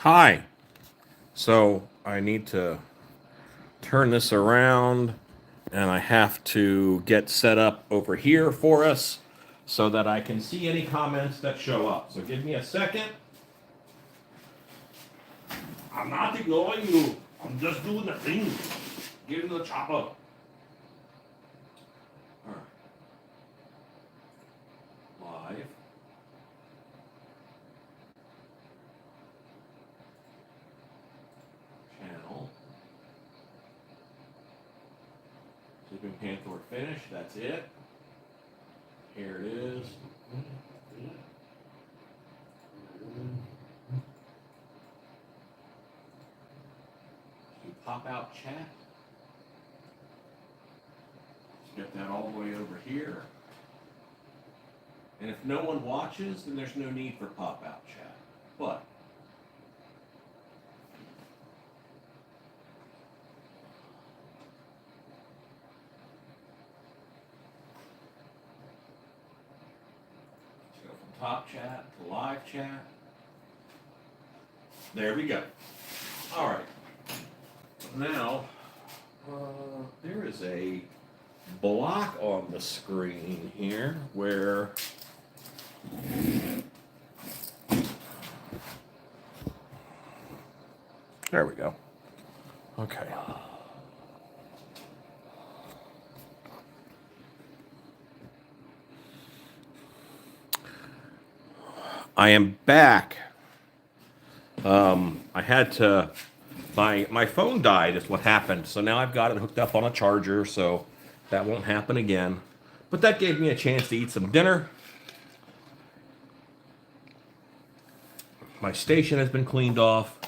Hi. So I need to turn this around and I have to get set up over here for us so that I can see any comments that show up. So give me a second. I'm not ignoring you. I'm just doing the thing. Get in the chopper. All right. Live. Channel. Sleeping Panthor finish. That's it. Here it is. You pop out chat. Let's get that all the way over here. And if no one watches, then there's no need for pop out chat. But let's go from top chat to live chat. There we go. All right. Now, there is a block on the screen here where there we go. Okay. I am back. I had to my phone died is what happened. So now I've got it hooked up on a charger, so that won't happen again. But that gave me a chance to eat some dinner. My station has been cleaned off.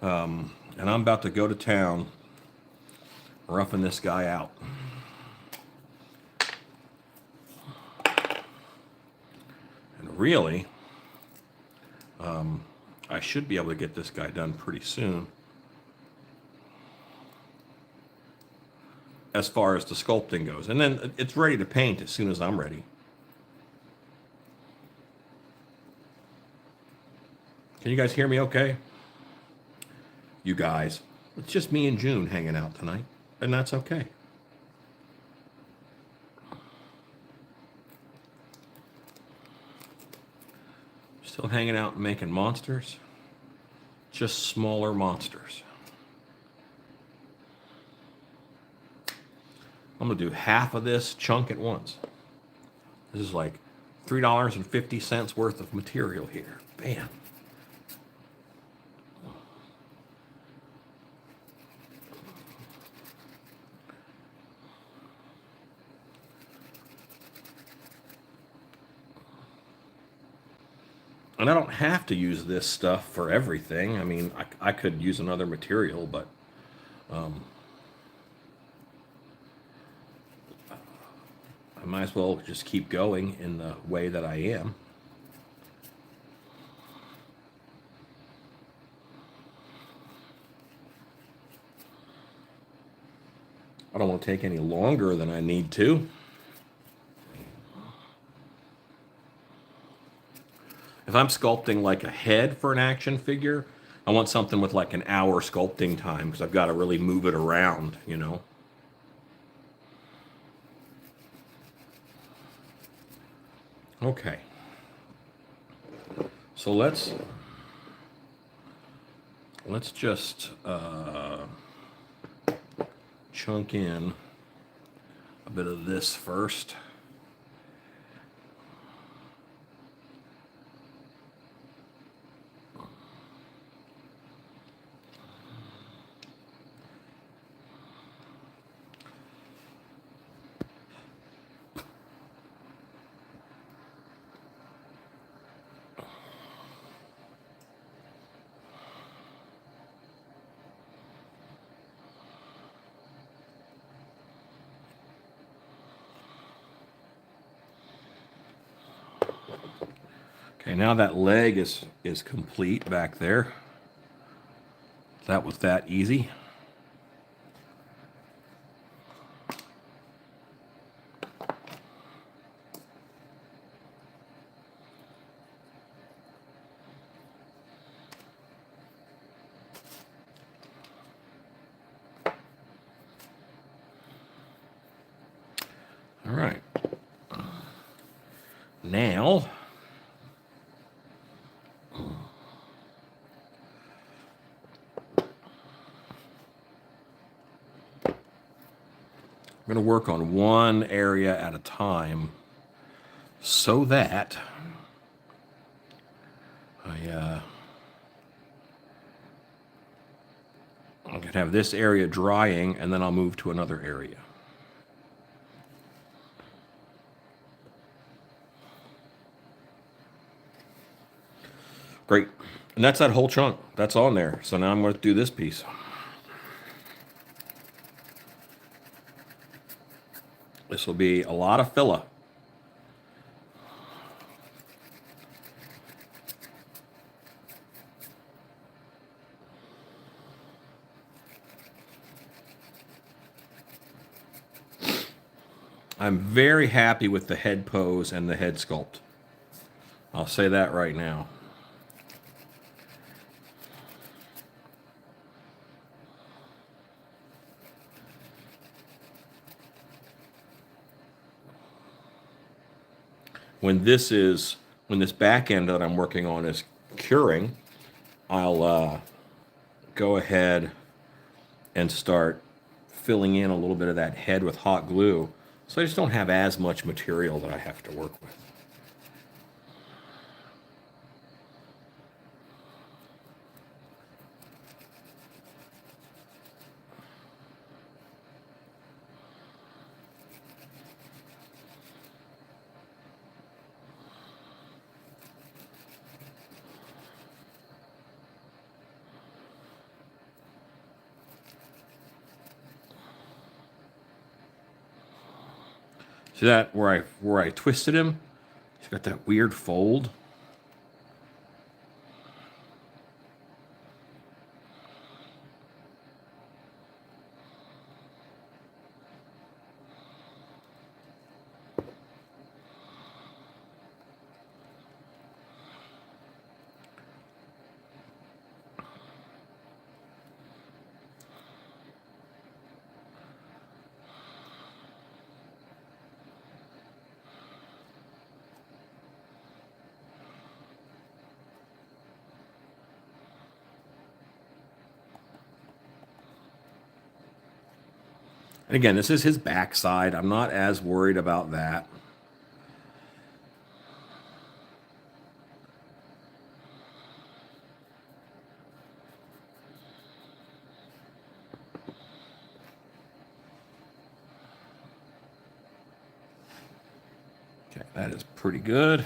And I'm about to go to town roughing this guy out. And really, I should be able to get this guy done pretty soon. As far as the sculpting goes. And then it's ready to paint as soon as I'm ready. Can you guys hear me okay? You guys. It's just me and June hanging out tonight. And that's okay. Still hanging out and making monsters. Just smaller monsters. I'm going to do half of this chunk at once. This is like $3.50 worth of material here. Bam. And I don't have to use this stuff for everything. I mean, I could use another material, but I might as well just keep going in the way that I am. I don't want to take any longer than I need to. If I'm sculpting like a head for an action figure, I want something with like an hour sculpting time because I've got to really move it around, you know. Okay. So let's just chunk in a bit of this first. Okay, now that leg is complete back there. That was that easy. right. Now, I'm going to work on one area at a time so that I can have this area drying, and then I'll move to another area. Great. And that's that whole chunk. That's on there. So now I'm going to do this piece. This will be a lot of filler. I'm very happy with the head pose and the head sculpt. I'll say that right now. When this back end that I'm working on is curing, I'll go ahead and start filling in a little bit of that head with hot glue, so I just don't have as much material that I have to work with. See that where I twisted him? He's got that weird fold. And again, this is his backside. I'm not as worried about that. Okay, that is pretty good.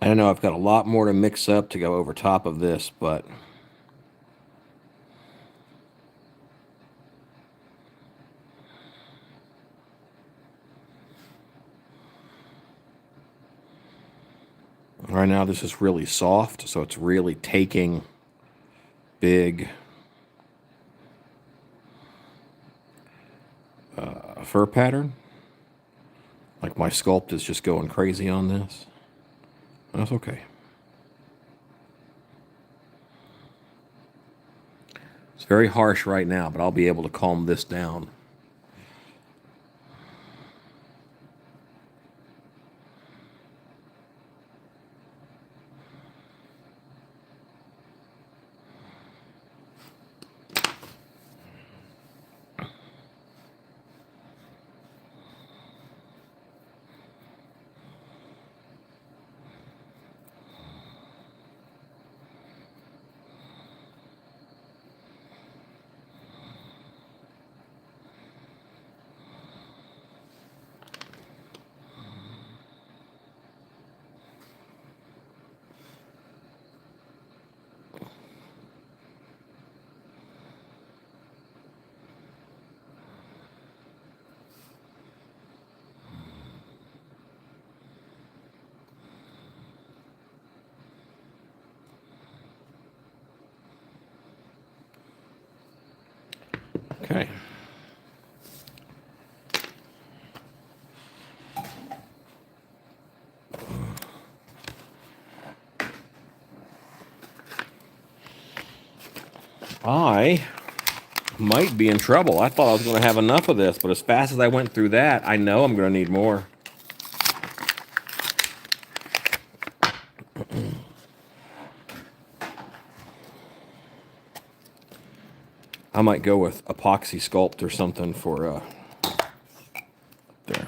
I don't know, I've got a lot more to mix up to go over top of this, but right now this is really soft, so it's really taking big fur pattern. Like my sculpt is just going crazy on this. That's okay. It's very harsh right now, but I'll be able to calm this down. Okay. I might be in trouble. I thought I was going to have enough of this, but as fast as I went through that, I know I'm going to need more. I might go with epoxy sculpt or something for there.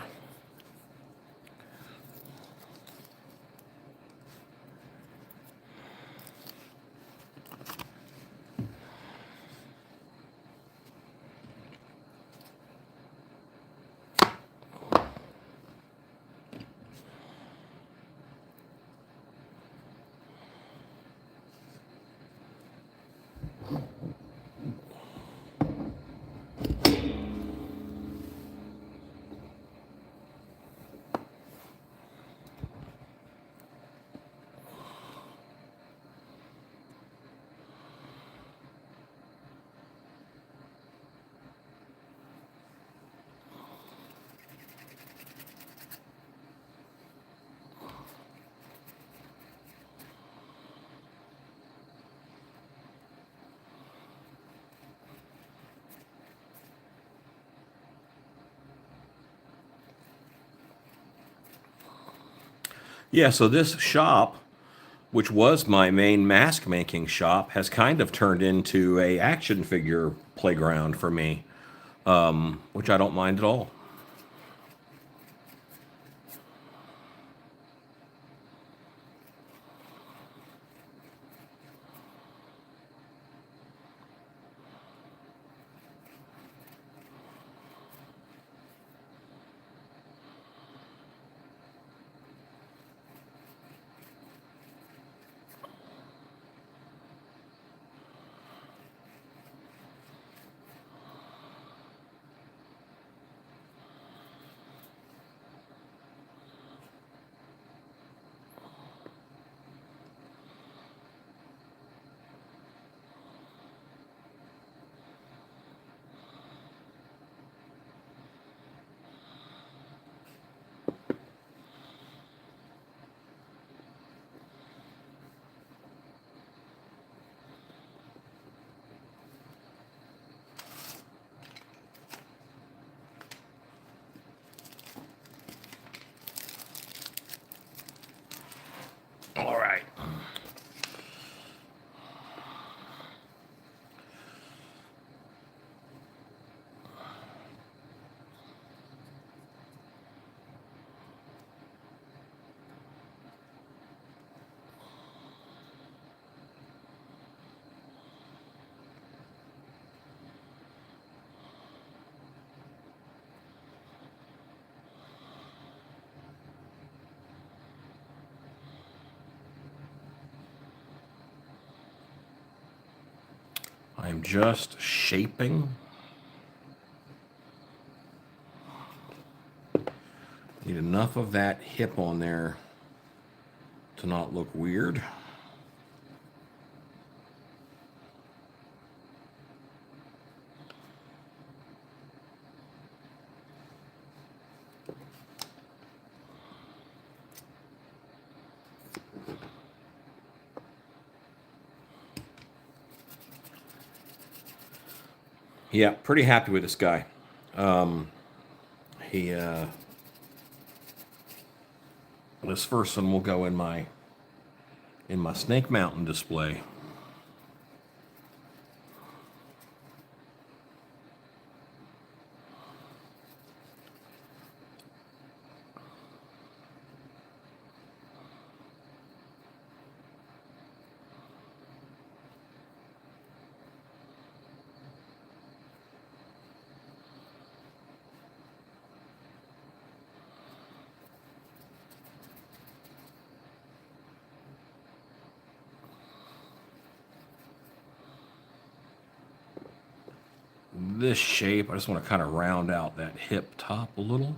Yeah, so this shop, which was my main mask making shop, has kind of turned into a action figure playground for me, which I don't mind at all. All right. I'm just shaping. Need enough of that hip on there to not look weird. Yeah, pretty happy with this guy. He this first one will go in my Snake Mountain display. This shape, I just want to kind of round out that hip top a little.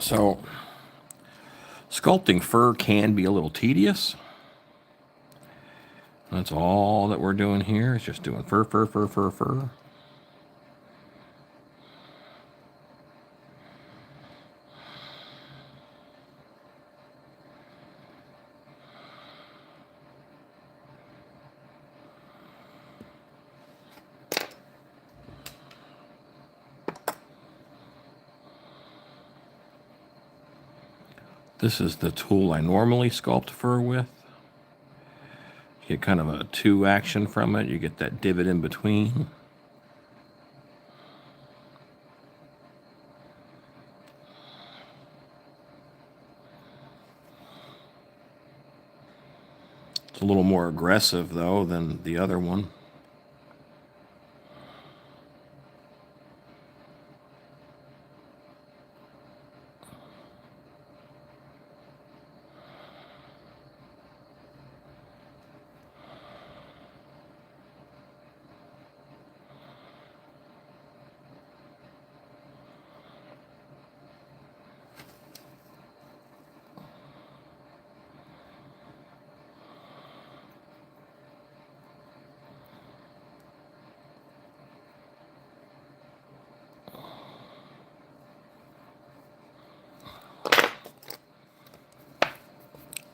So, sculpting fur can be a little tedious. That's all that we're doing here. Is just doing fur, fur, fur, fur, fur. This is the tool I normally sculpt fur with. You get kind of a 2 action from it. You get that divot in between. It's a little more aggressive, though, than the other one.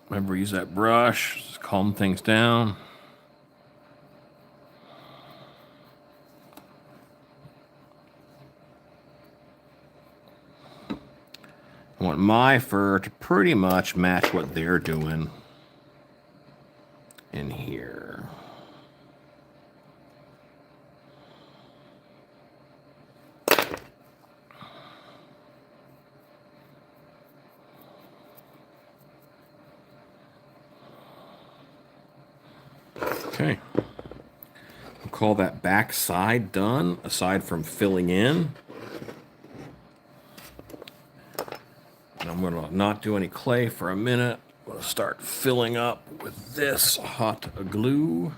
Remember, use that brush, just calm things down. I want my fur to pretty much match what they're doing in here. Okay. We'll call that back side done, aside from filling in. And I'm going to not do any clay for a minute. I'm going to start filling up with this hot glue.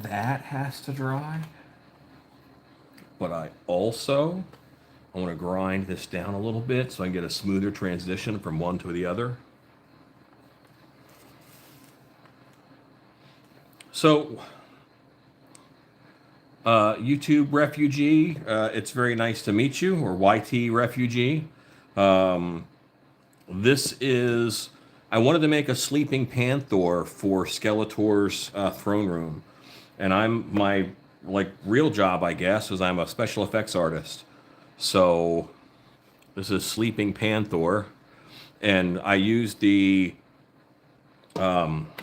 That has to dry. But I want to grind this down a little bit so I can get a smoother transition from one to the other. So, YouTube refugee, it's very nice to meet you, or YT refugee. This is, I wanted to make a sleeping Panthor for Skeletor's throne room. And my real job, I guess, is I'm a special effects artist. So this is Sleeping Panthor. And I used the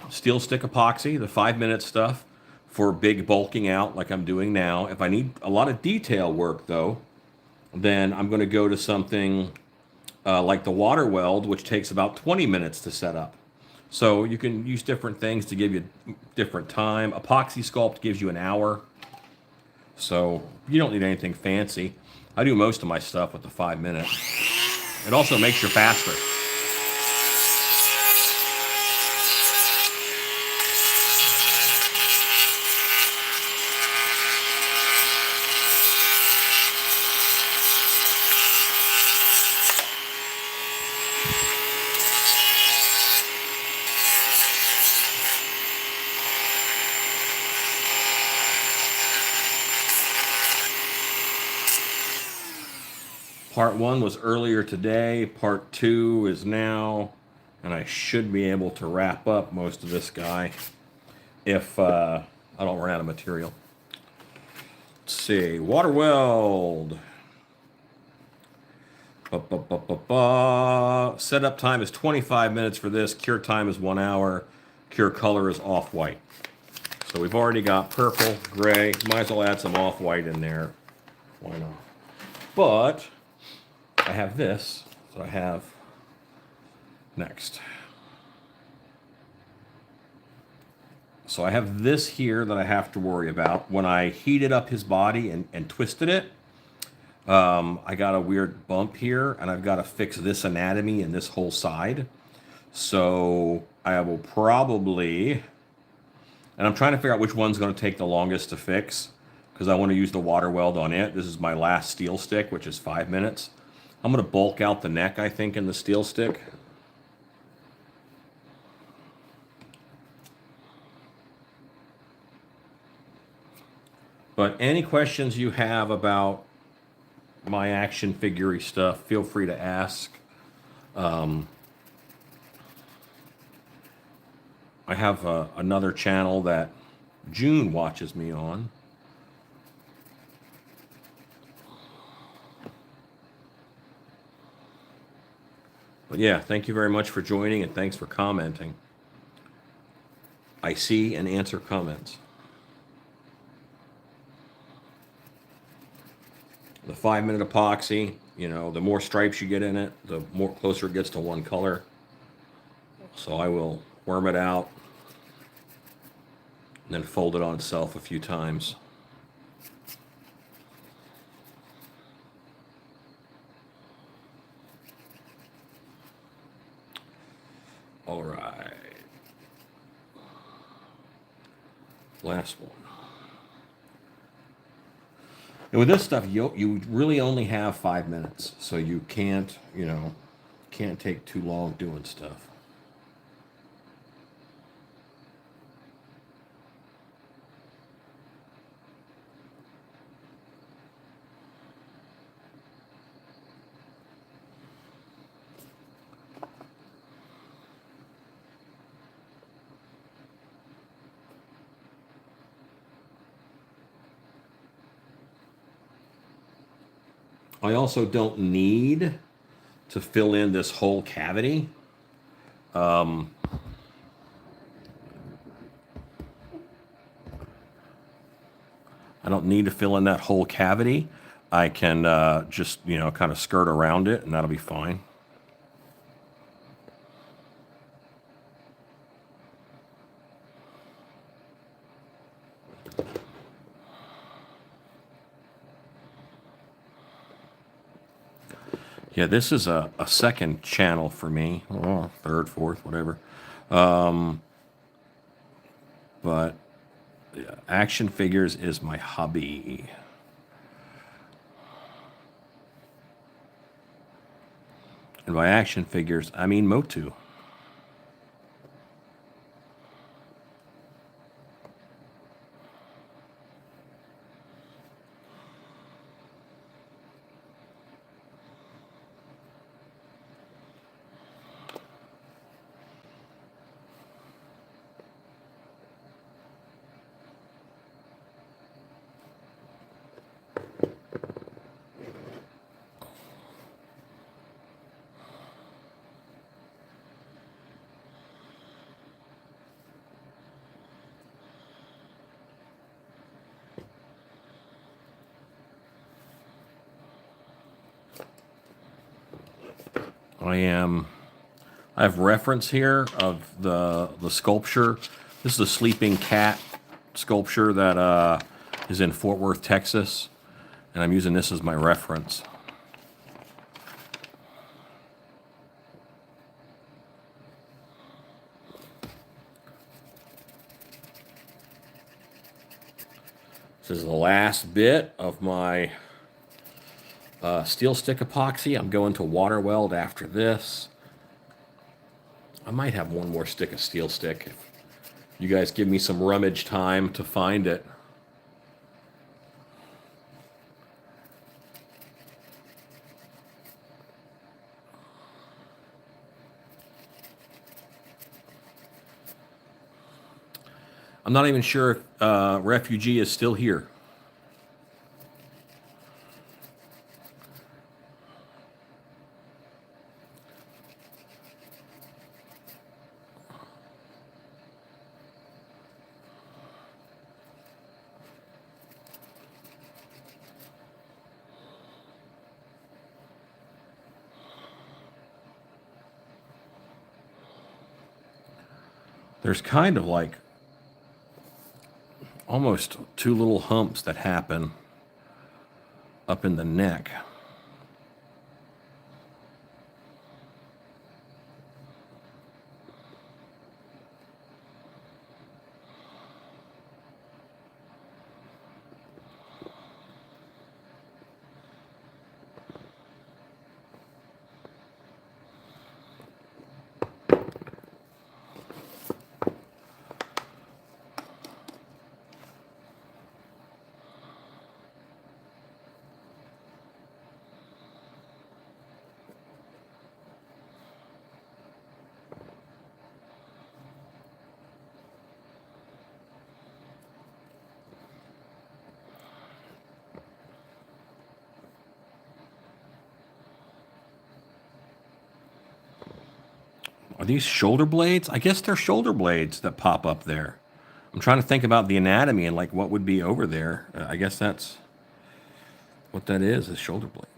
steel stick epoxy, the 5-minute stuff, for big bulking out like I'm doing now. If I need a lot of detail work, though, then I'm going to go to something like the water weld, which takes about 20 minutes to set up. So you can use different things to give you different time. Epoxy sculpt gives you an hour. So you don't need anything fancy. I do most of my stuff with the 5-minute. It also makes you faster. Part 1 was earlier today. Part 2 is now. And I should be able to wrap up most of this guy if I don't run out of material. Let's see, water weld. Setup time is 25 minutes for this. Cure time is 1 hour. Cure color is off-white. So we've already got purple, gray. Might as well add some off-white in there. Why not? But I have this, so I have next. So I have this here that I have to worry about. When I heated up his body and twisted it, I got a weird bump here, and I've got to fix this anatomy and this whole side. So I will probably, and I'm trying to figure out which one's going to take the longest to fix, because I want to use the water weld on it. This is my last steel stick, which is 5 minutes. I'm going to bulk out the neck, I think, in the steel stick. But any questions you have about my action figure-y stuff, feel free to ask. I have another channel that June watches me on. But yeah, thank you very much for joining, and thanks for commenting. I see and answer comments. The 5-minute epoxy, you know, the more stripes you get in it, the more closer it gets to one color. So I will worm it out and then fold it on itself a few times. All right. Last one. And with this stuff, you really only have 5 minutes, so you can't, you know, can't take too long doing stuff. I also don't need to fill in this whole cavity. I don't need to fill in that whole cavity. I can just, you know, kind of skirt around it, and that'll be fine. Yeah, this is a second channel for me. Oh, third, fourth, whatever. But yeah, action figures is my hobby. And by action figures, I mean Motu. I have reference here of the sculpture. This is a sleeping cat sculpture that is in Fort Worth, Texas, and I'm using this as my reference. This is the last bit of my steel stick epoxy. I'm going to water weld after this. I might have one more stick of steel stick if you guys give me some rummage time to find it. I'm not even sure if Refugee is still here. There's kind of like almost two little humps that happen up in the neck. Are these shoulder blades? I guess they're shoulder blades that pop up there. I'm trying to think about the anatomy and like what would be over there. I guess that's what that is shoulder blades.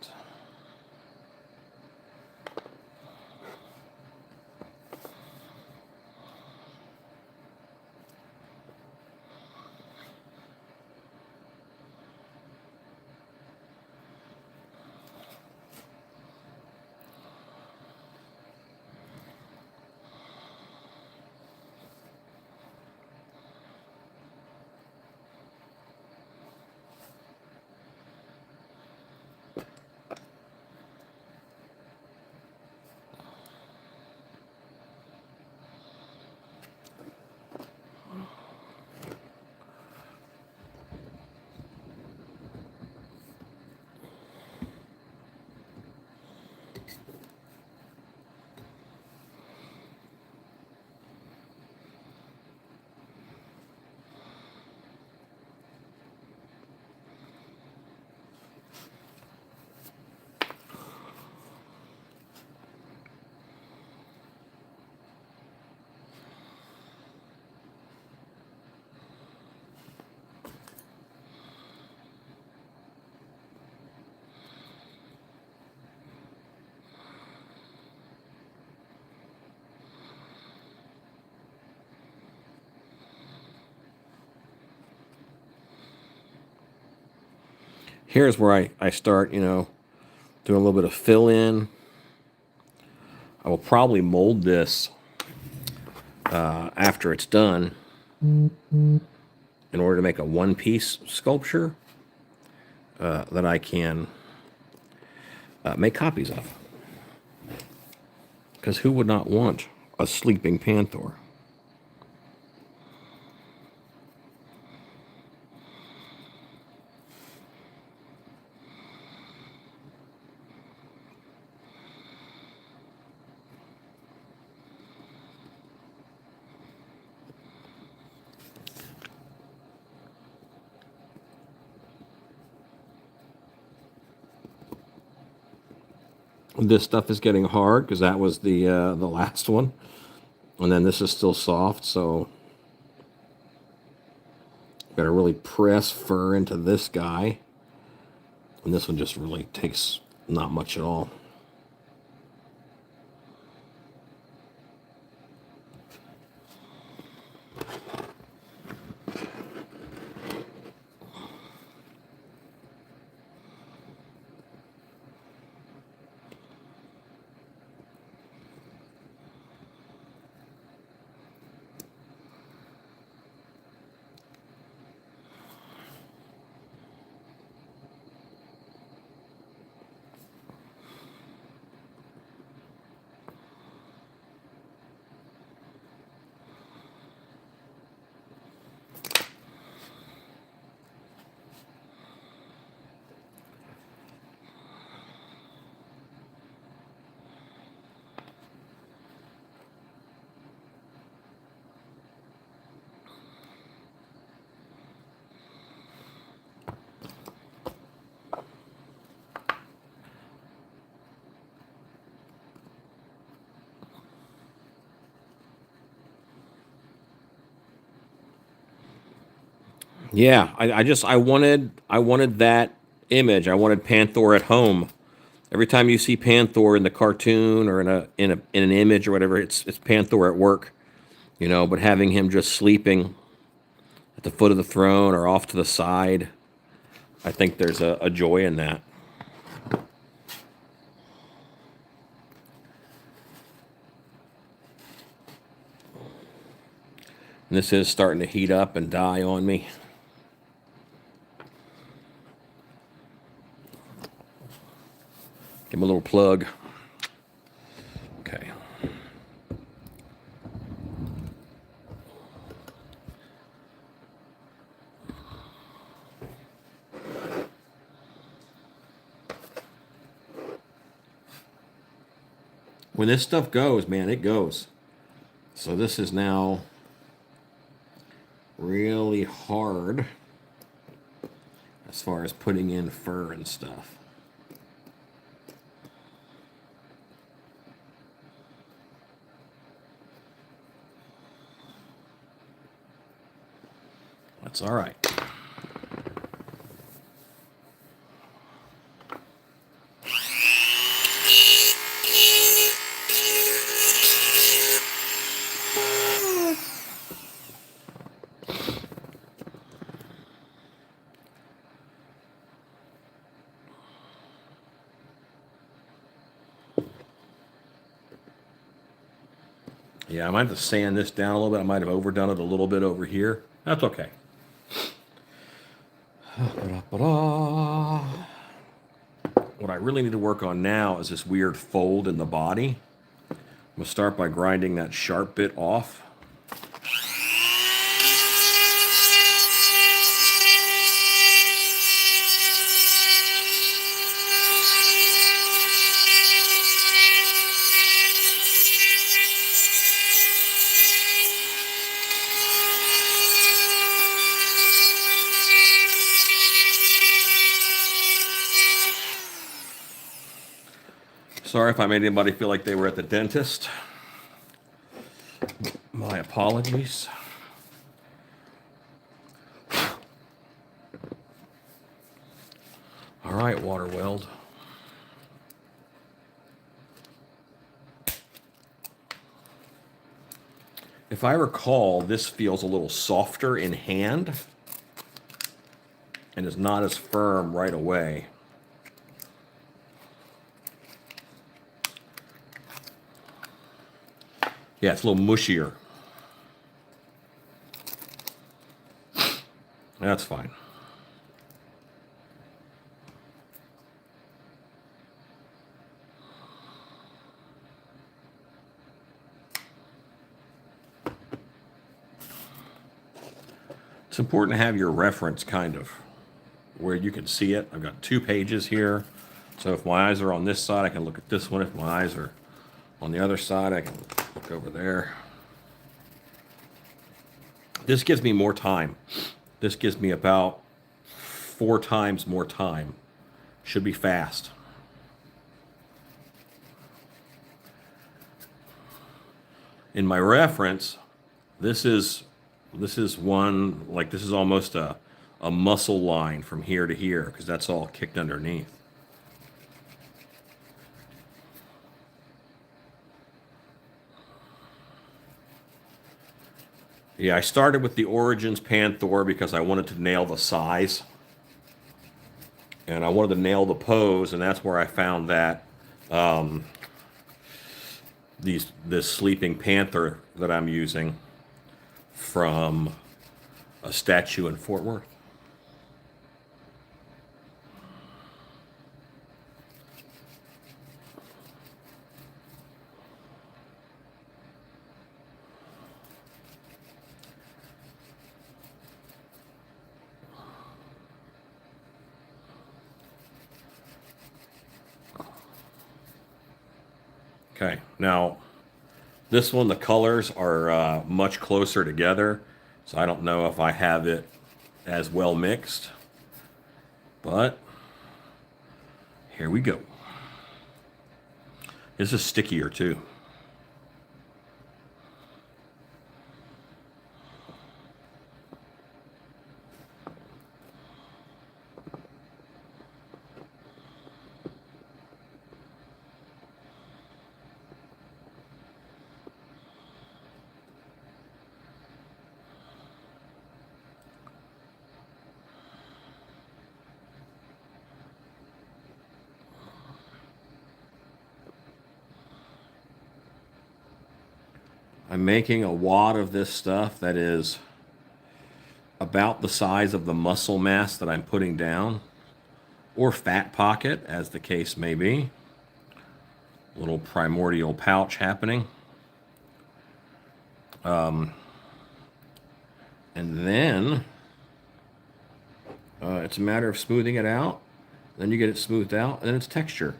Here's where I start, doing a little bit of fill in. I will probably mold this after it's done in order to make a one-piece sculpture that I can make copies of. Because who would not want a sleeping Panthor? This stuff is getting hard because that was the last one, and then this is still soft, so gotta really press fur into this guy, and this one just really takes not much at all. Yeah, I wanted that image. I wanted Panthor at home. Every time you see Panthor in the cartoon or in an image or whatever, it's Panthor at work, you know. But having him just sleeping at the foot of the throne or off to the side, I think there's a joy in that. And this is starting to heat up and die on me. Give him a little plug. Okay. When this stuff goes, man, it goes. So this is now really hard as far as putting in fur and stuff. That's all right. Yeah, I might have to sand this down a little bit. I might have overdone it a little bit over here. That's okay. What I really need to work on now is this weird fold in the body. I'm going to start by grinding that sharp bit off. Sorry if I made anybody feel like they were at the dentist. My apologies. All right, water weld. If I recall, this feels a little softer in hand and is not as firm right away. Yeah, it's a little mushier. That's fine. It's important to have your reference kind of where you can see it. I've got 2 pages here. So if my eyes are on this side, I can look at this one. If my eyes are on the other side, I can look over there. This gives me more time. This gives me about 4 times more time. Should be fast. In my reference, this is one, like this is almost a muscle line from here to here because that's all kicked underneath. Yeah, I started with the Origins Panthor because I wanted to nail the size. And I wanted to nail the pose, and that's where I found that this sleeping panther that I'm using from a statue in Fort Worth. Okay, now this one, the colors are much closer together, so I don't know if I have it as well mixed, but here we go. This is stickier too. I'm making a wad of this stuff that is about the size of the muscle mass that I'm putting down, or fat pocket, as the case may be. Little primordial pouch happening. And then it's a matter of smoothing it out. Then you get it smoothed out, and then it's texture.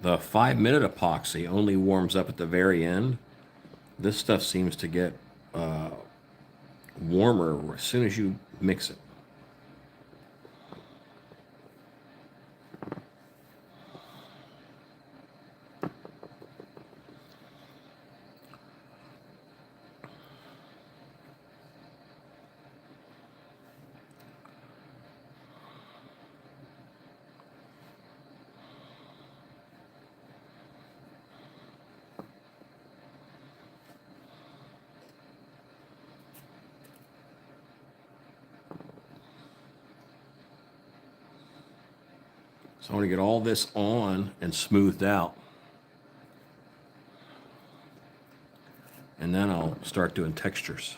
The 5-minute epoxy only warms up at the very end. This stuff seems to get warmer as soon as you mix it. So I want to get all this on and smoothed out. And then I'll start doing textures.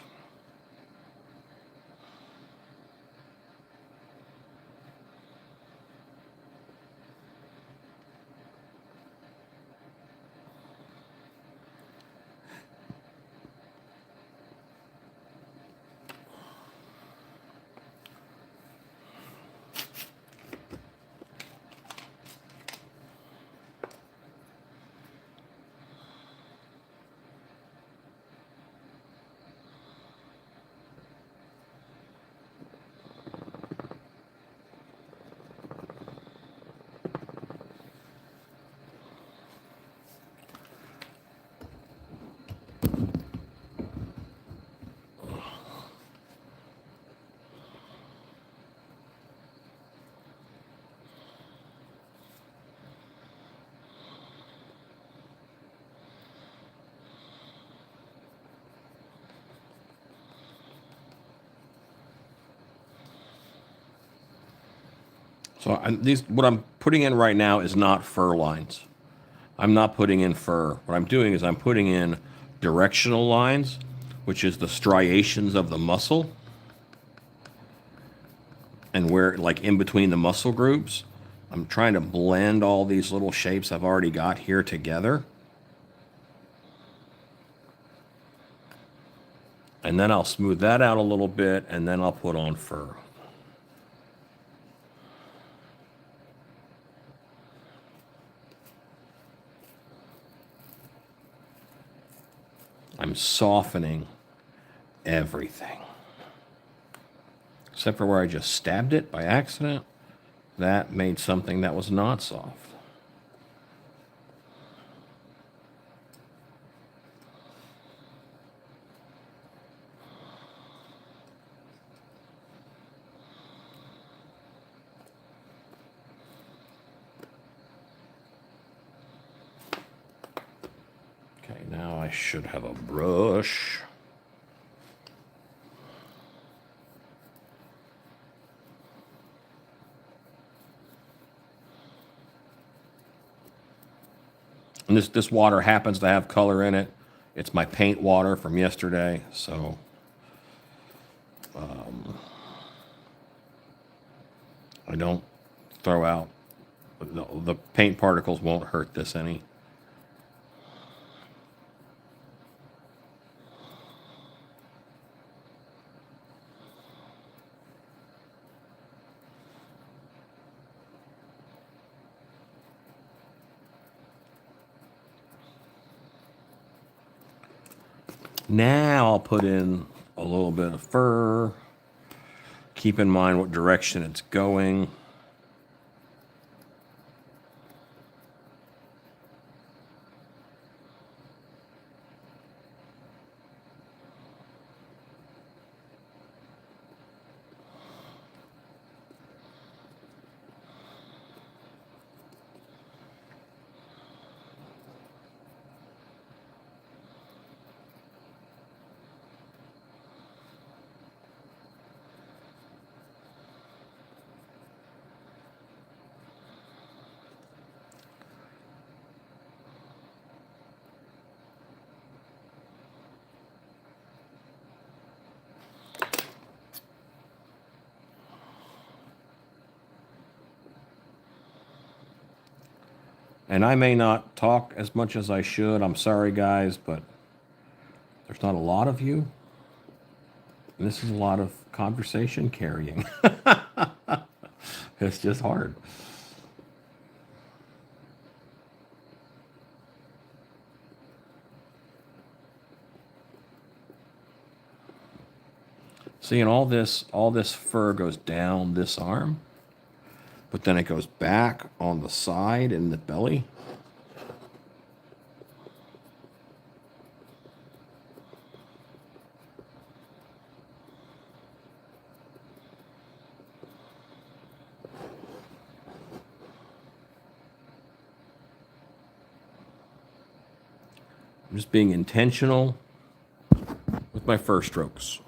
So what I'm putting in right now is not fur lines. I'm not putting in fur. What I'm doing is I'm putting in directional lines, which is the striations of the muscle, and where, like, in between the muscle groups. I'm trying to blend all these little shapes I've already got here together. And then I'll smooth that out a little bit, and then I'll put on fur. I'm softening everything. Except for where I just stabbed it by accident. That made something that was not soft. Okay, now I should have a brush. And this water happens to have color in it. It's my paint water from yesterday, so I don't throw out. The paint particles won't hurt this any. Now I'll put in a little bit of fur. Keep in mind what direction it's going. And I may not talk as much as I should. I'm sorry, guys, but there's not a lot of you. And this is a lot of conversation carrying. It's just hard. See, and all this fur goes down this arm, but then it goes back on the side in the belly. I'm just being intentional with my fur strokes.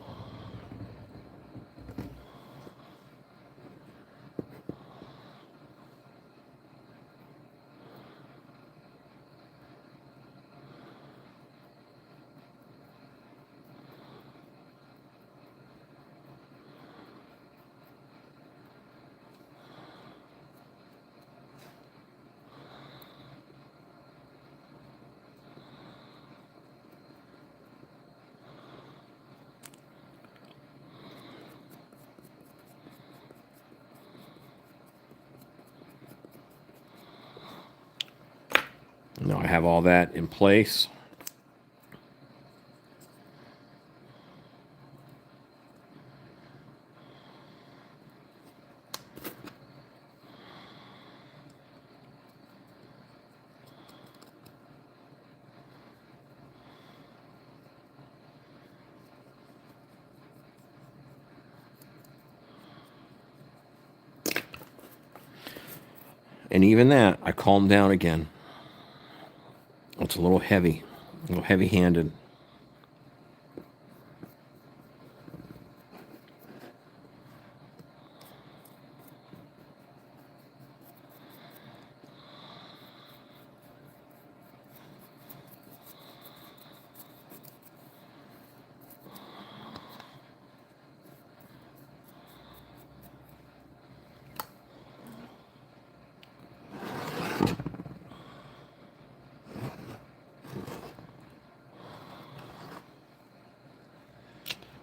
Now I have all that in place. And even that, I calmed down again. It's a little heavy, a little heavy-handed.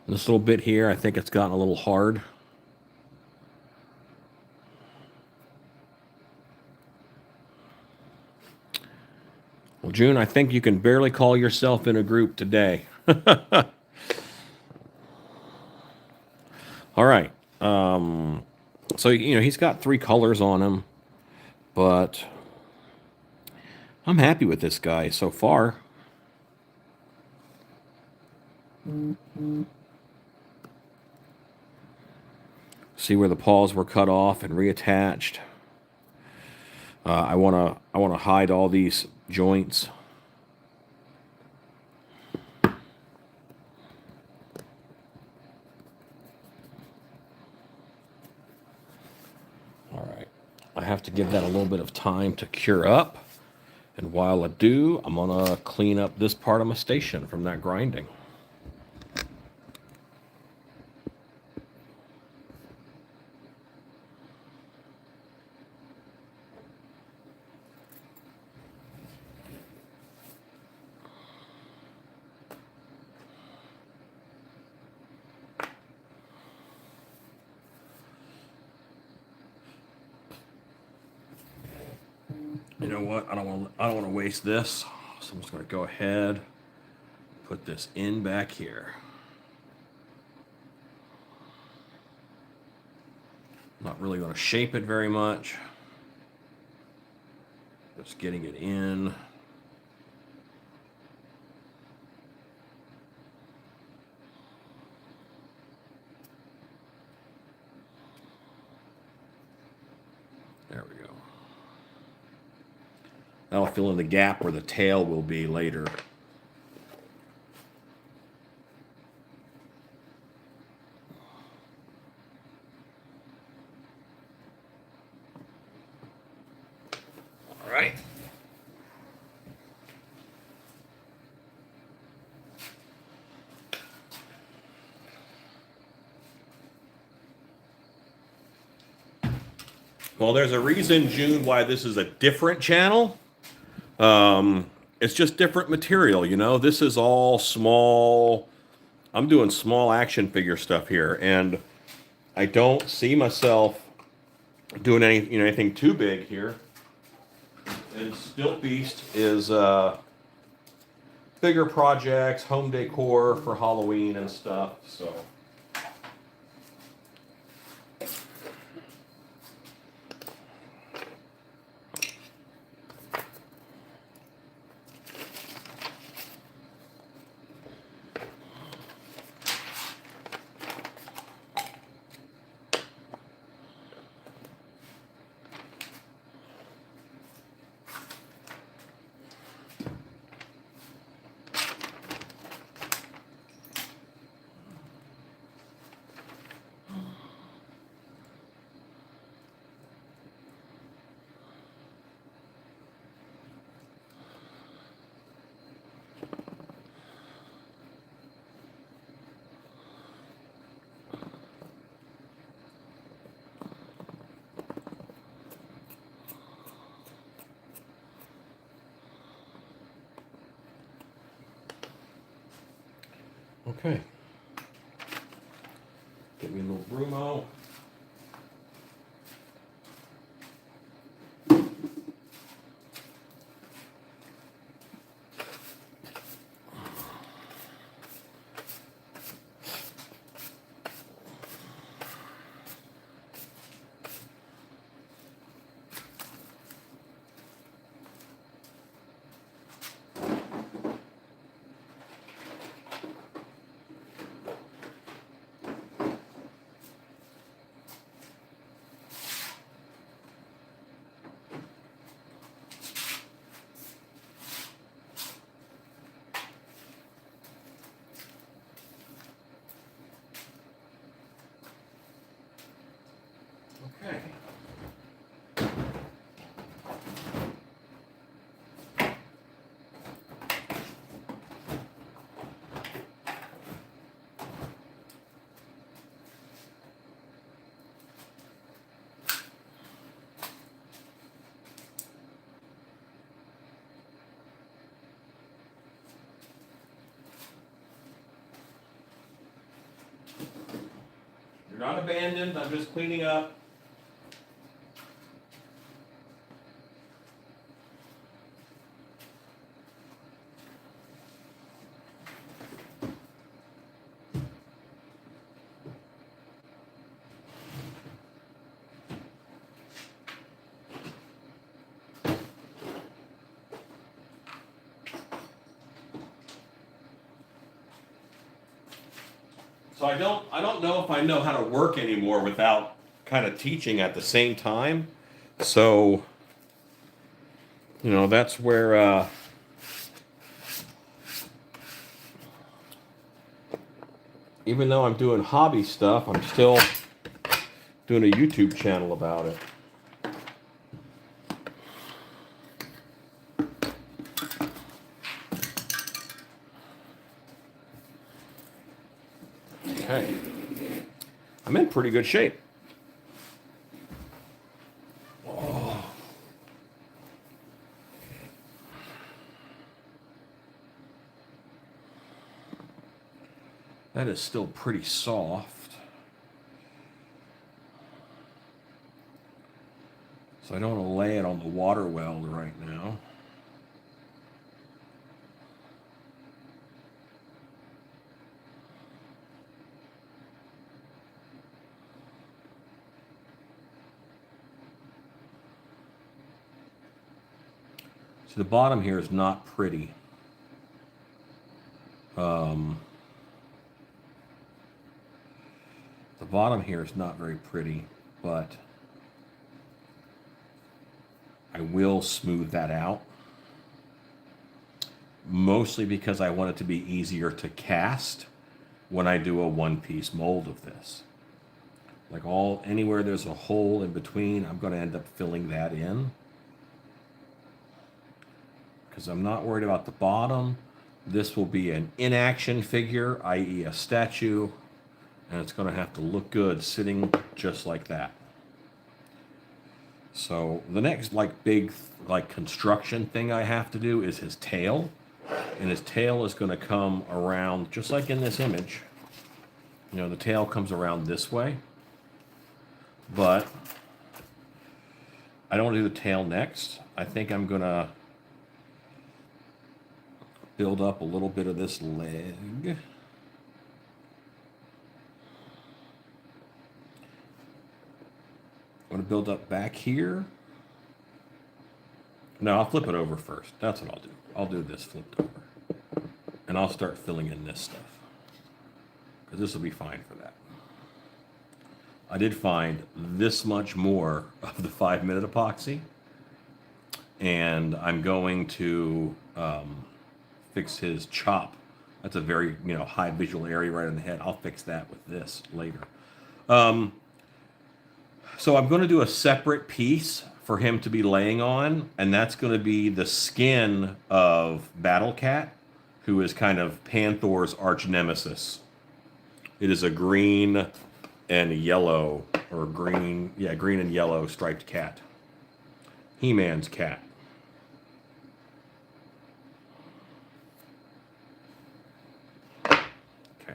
This little bit here, I think it's gotten a little hard. Well, June, I think you can barely call yourself in a group today. All right. So, he's got 3 colors on him, but I'm happy with this guy so far. See where the paws were cut off and reattached. I want to hide all these joints. All right. I have to give that a little bit of time to cure up. And while I do, I'm going to clean up this part of my station from that grinding. You know what? I don't want to waste this. So I'm just going to go ahead, put this in back here. Not really going to shape it very much. Just getting it in. There we go. That'll fill in the gap where the tail will be later. All right. Well, there's a reason, June, why this is a different channel. It's just different material, you know. This is all small. I'm doing small action figure stuff here, and I don't see myself doing anything too big here. And Stilt Beast is bigger projects, home decor for Halloween and stuff. So. Okay. Get me a little Brumo. Okay. You're not abandoned. I'm just cleaning up. So I don't know if I know how to work anymore without kind of teaching at the same time. So, you know, that's where even though I'm doing hobby stuff, I'm still doing a YouTube channel about it. Okay. I'm in pretty good shape. Oh. That is still pretty soft. So I don't want to lay it on the water weld right now. The bottom here is not pretty. The bottom here is not very pretty, but I will smooth that out. Mostly because I want it to be easier to cast when I do a one-piece mold of this. Like anywhere there's a hole in between, I'm going to end up filling that in. Because I'm not worried about the bottom. This will be an inaction figure, i.e. a statue, and it's going to have to look good sitting just like that. So the next like big like construction thing I have to do is his tail. And his tail is going to come around just like in this image. You know, the tail comes around this way. But I don't want to do the tail next. I think I'm going to build up a little bit of this leg. I'm going to build up back here. No, I'll flip it over first. That's what I'll do. I'll do this flipped over. And I'll start filling in this stuff. Because this will be fine for that. I did find this much more of the 5-minute epoxy. And I'm going to fix his chop. That's a very, high visual area right in the head. I'll fix that with this later. So I'm going to do a separate piece for him to be laying on, and that's going to be the skin of Battle Cat, who is kind of Panthor's arch nemesis. It is a green and yellow, or green and yellow striped cat. He-Man's cat. Okay.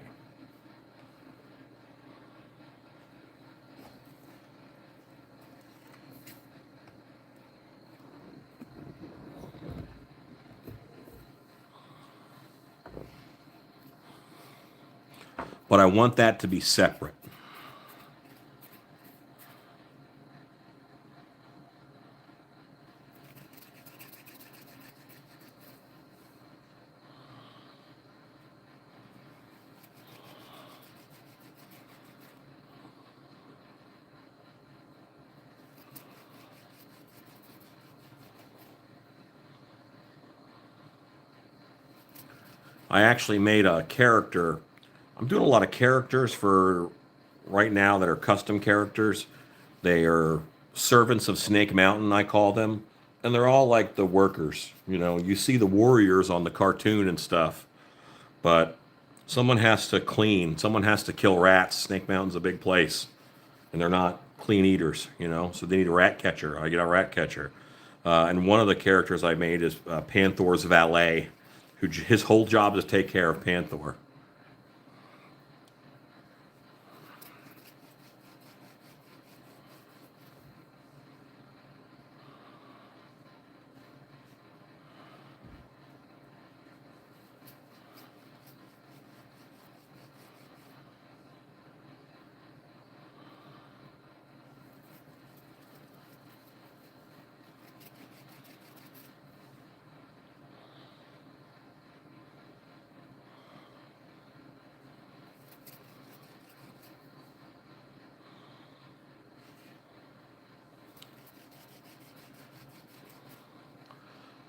But I want that to be separate. I actually made a character. I'm doing a lot of characters for right now that are custom characters. They are servants of Snake Mountain, I call them. And they're all like the workers. You see the warriors on the cartoon and stuff. But someone has to clean. Someone has to kill rats. Snake Mountain's a big place. And they're not clean eaters, So they need a rat catcher. I get a rat catcher. And one of the characters I made is Panthor's valet, who his whole job is to take care of Panthor.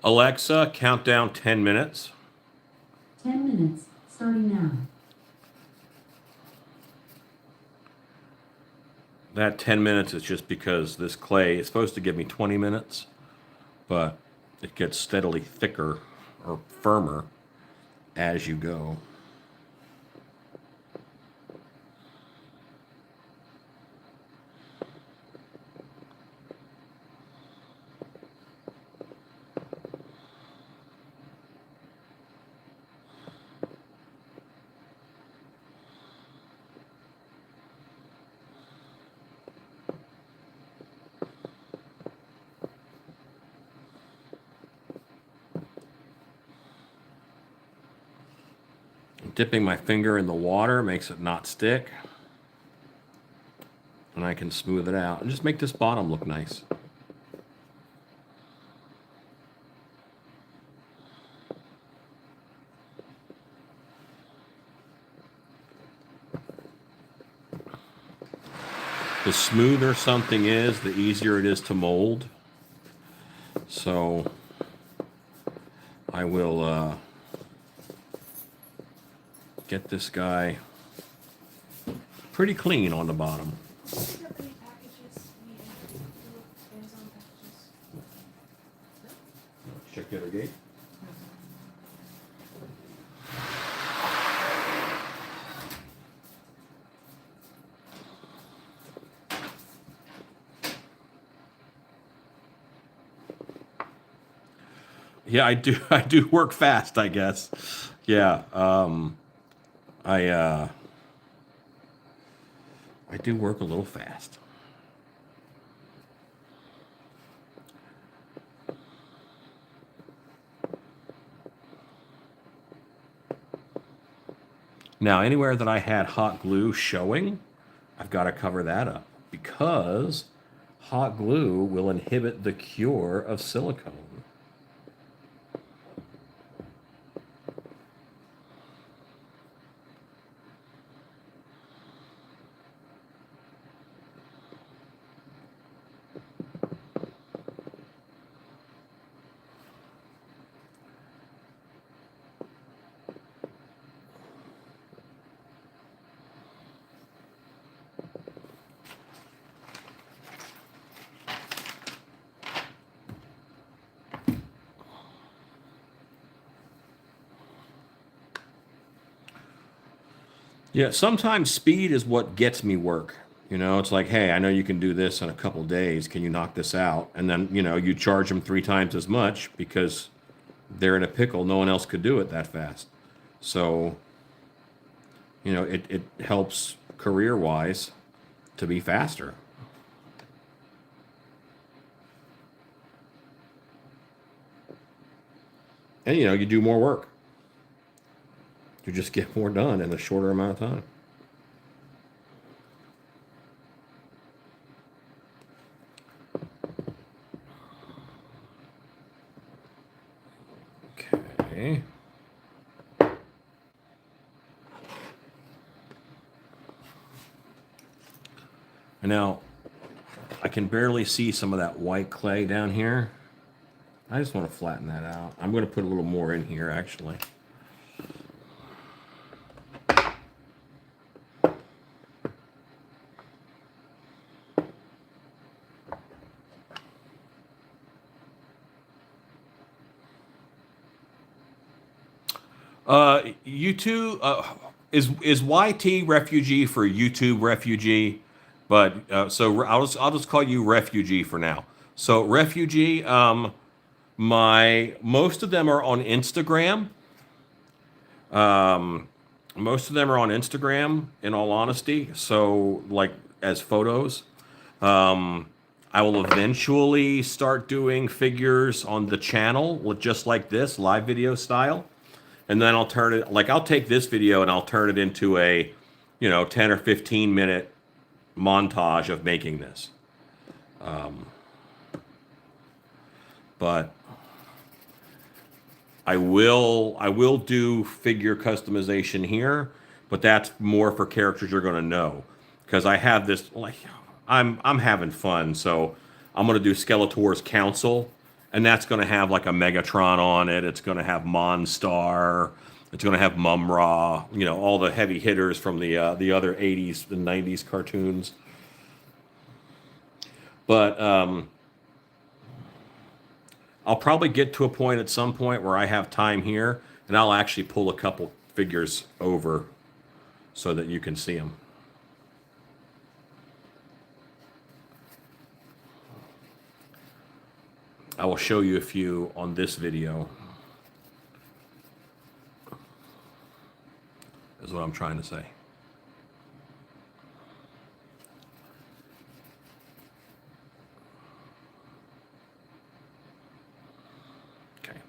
Alexa, count down 10 minutes. 10 minutes, starting now. That 10 minutes is just because this clay is supposed to give me 20 minutes, but it gets steadily thicker or firmer as you go. Dipping my finger in the water makes it not stick. And I can smooth it out and just make this bottom look nice. The smoother something is, the easier it is to mold. So I will get this guy pretty clean on the bottom. Check the other gate. Yeah, I do. I do work fast, I guess. Yeah. I I do work a little fast. Now, anywhere that I had hot glue showing, I've got to cover that up because hot glue will inhibit the cure of silicone. Yeah, sometimes speed is what gets me work. You know, it's like, hey, I know you can do this in a couple days. Can you knock this out? And then, you charge them 3 times as much because they're in a pickle. No one else could do it that fast. So, it helps career wise to be faster. And, you do more work. You just get more done in a shorter amount of time. Okay. And now I can barely see some of that white clay down here. I just want to flatten that out. I'm going to put a little more in here, actually. YouTube is YT refugee for YouTube refugee, but so I'll just call you refugee for now. So refugee, most of them are on Instagram. Most of them are on Instagram, in all honesty. So like as photos. I will eventually start doing figures on the channel, just like this, live video style. And then I'll turn it, like I'll take this video and I'll turn it into a, 10 or 15 minute montage of making this. But I will do figure customization here, but that's more for characters you're going to know. Because I have this, like, I'm having fun, so I'm going to do Skeletor's Council, and that's going to have like a Megatron on it. It's going to have Monstar. It's going to have Mum-Ra. All the heavy hitters from the other 80s and 90s cartoons. But I'll probably get to a point at some point where I have time here, and I'll actually pull a couple figures over so that you can see them. I will show you a few on this video, is what I'm trying to say. Okay.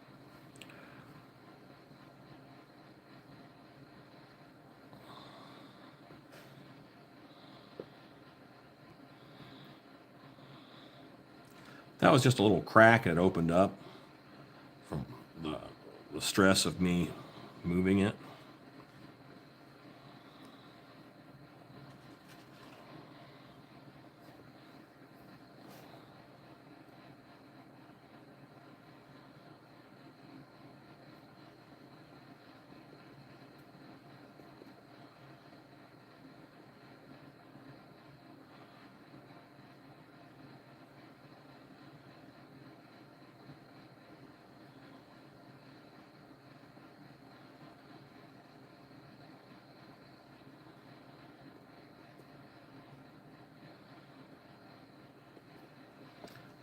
That was just a little crack and it opened up from the stress of me moving it.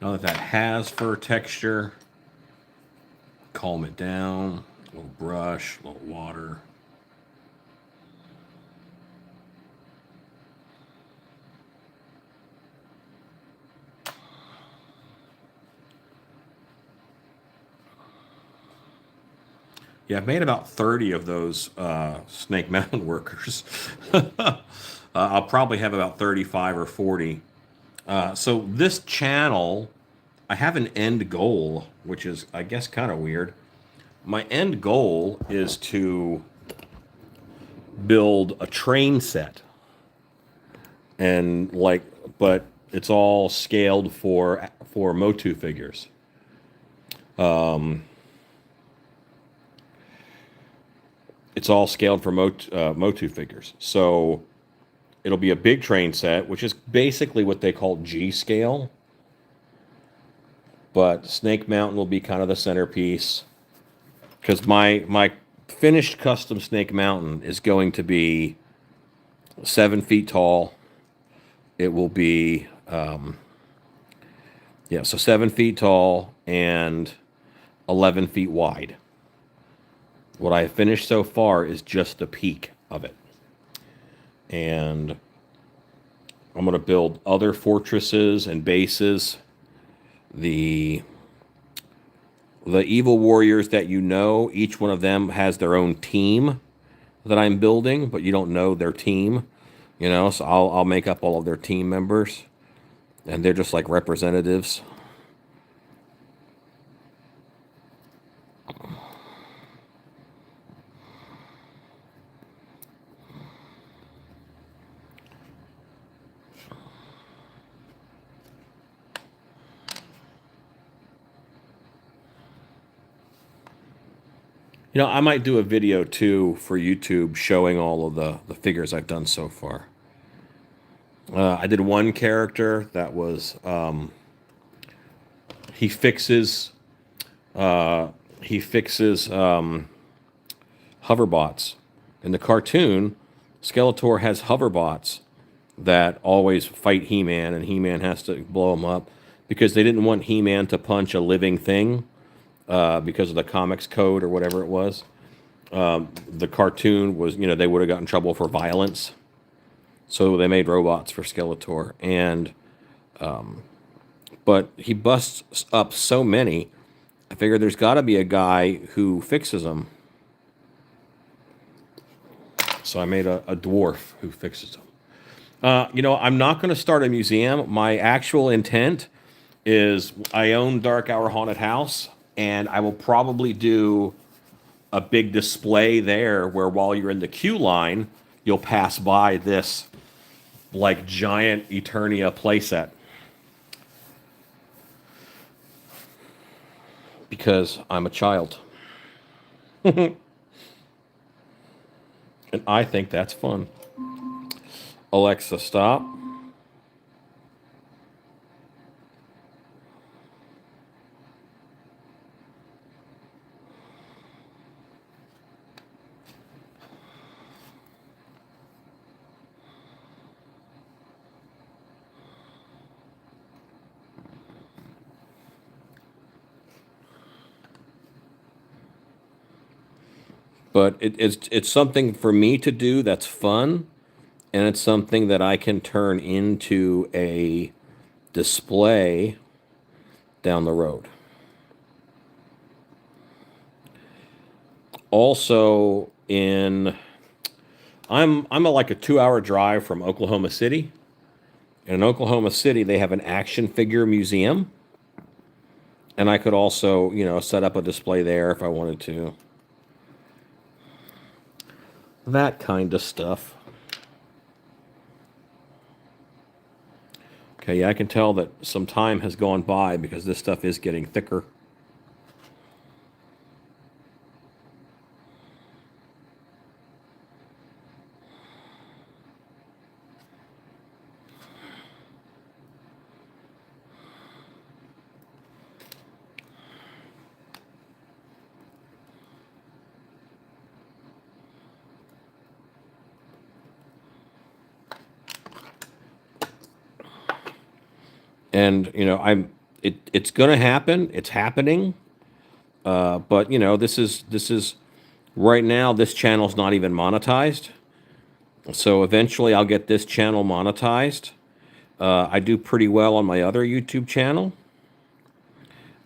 Now that that has fur texture, calm it down. A little brush, a little water. Yeah, I've made about 30 of those Snake Mountain workers. I'll probably have about 35 or 40. So this channel, I have an end goal, which is, I guess, kind of weird. My end goal is to build a train set, and like, but it's all scaled for Motu figures. It's all scaled for Motu figures. So it'll be a big train set, which is basically what they call G scale. But Snake Mountain will be kind of the centerpiece, because my finished custom Snake Mountain is going to be 7 feet tall. It will be so 7 feet tall and 11 feet wide. What I have finished so far is just the peak of it. And I'm going to build other fortresses and bases. The evil warriors that you know, each one of them has their own team that I'm building, but you don't know their team, so I'll make up all of their team members, and they're just like representatives. I might do a video too for YouTube showing all of the figures I've done so far. I did one character that was he fixes hoverbots. In the cartoon, Skeletor has hoverbots that always fight He-Man, and He-Man has to blow them up because they didn't want He-Man to punch a living thing. Because of the comics code or whatever it was. The cartoon was, they would have gotten in trouble for violence. So they made robots for Skeletor. And, but he busts up so many, I figured there's got to be a guy who fixes them. So I made a dwarf who fixes them. I'm not going to start a museum. My actual intent is I own Dark Hour Haunted House. And I will probably do a big display there where while you're in the queue line, you'll pass by this like giant Eternia playset. Because I'm a child. And I think that's fun. Alexa, stop. But it's something for me to do that's fun, and it's something that I can turn into a display down the road. Also, I'm like a 2-hour drive from Oklahoma City. And in Oklahoma City, they have an action figure museum, and I could also, set up a display there if I wanted to. That kind of stuff. Okay, yeah, I can tell that some time has gone by because this stuff is getting thicker. And it's going to happen. It's happening. But you know, this is right now. This channel's not even monetized. So eventually, I'll get this channel monetized. I do pretty well on my other YouTube channel.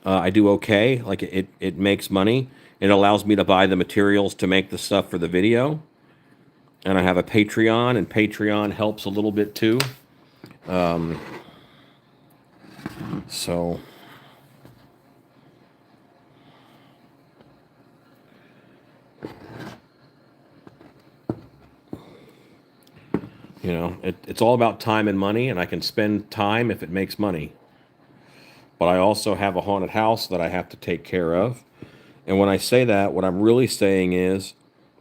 I do okay. Like it makes money. It allows me to buy the materials to make the stuff for the video. And I have a Patreon, and Patreon helps a little bit too. So, you know, it's all about time and money, and I can spend time if it makes money. But I also have a haunted house that I have to take care of. And when I say that, what I'm really saying is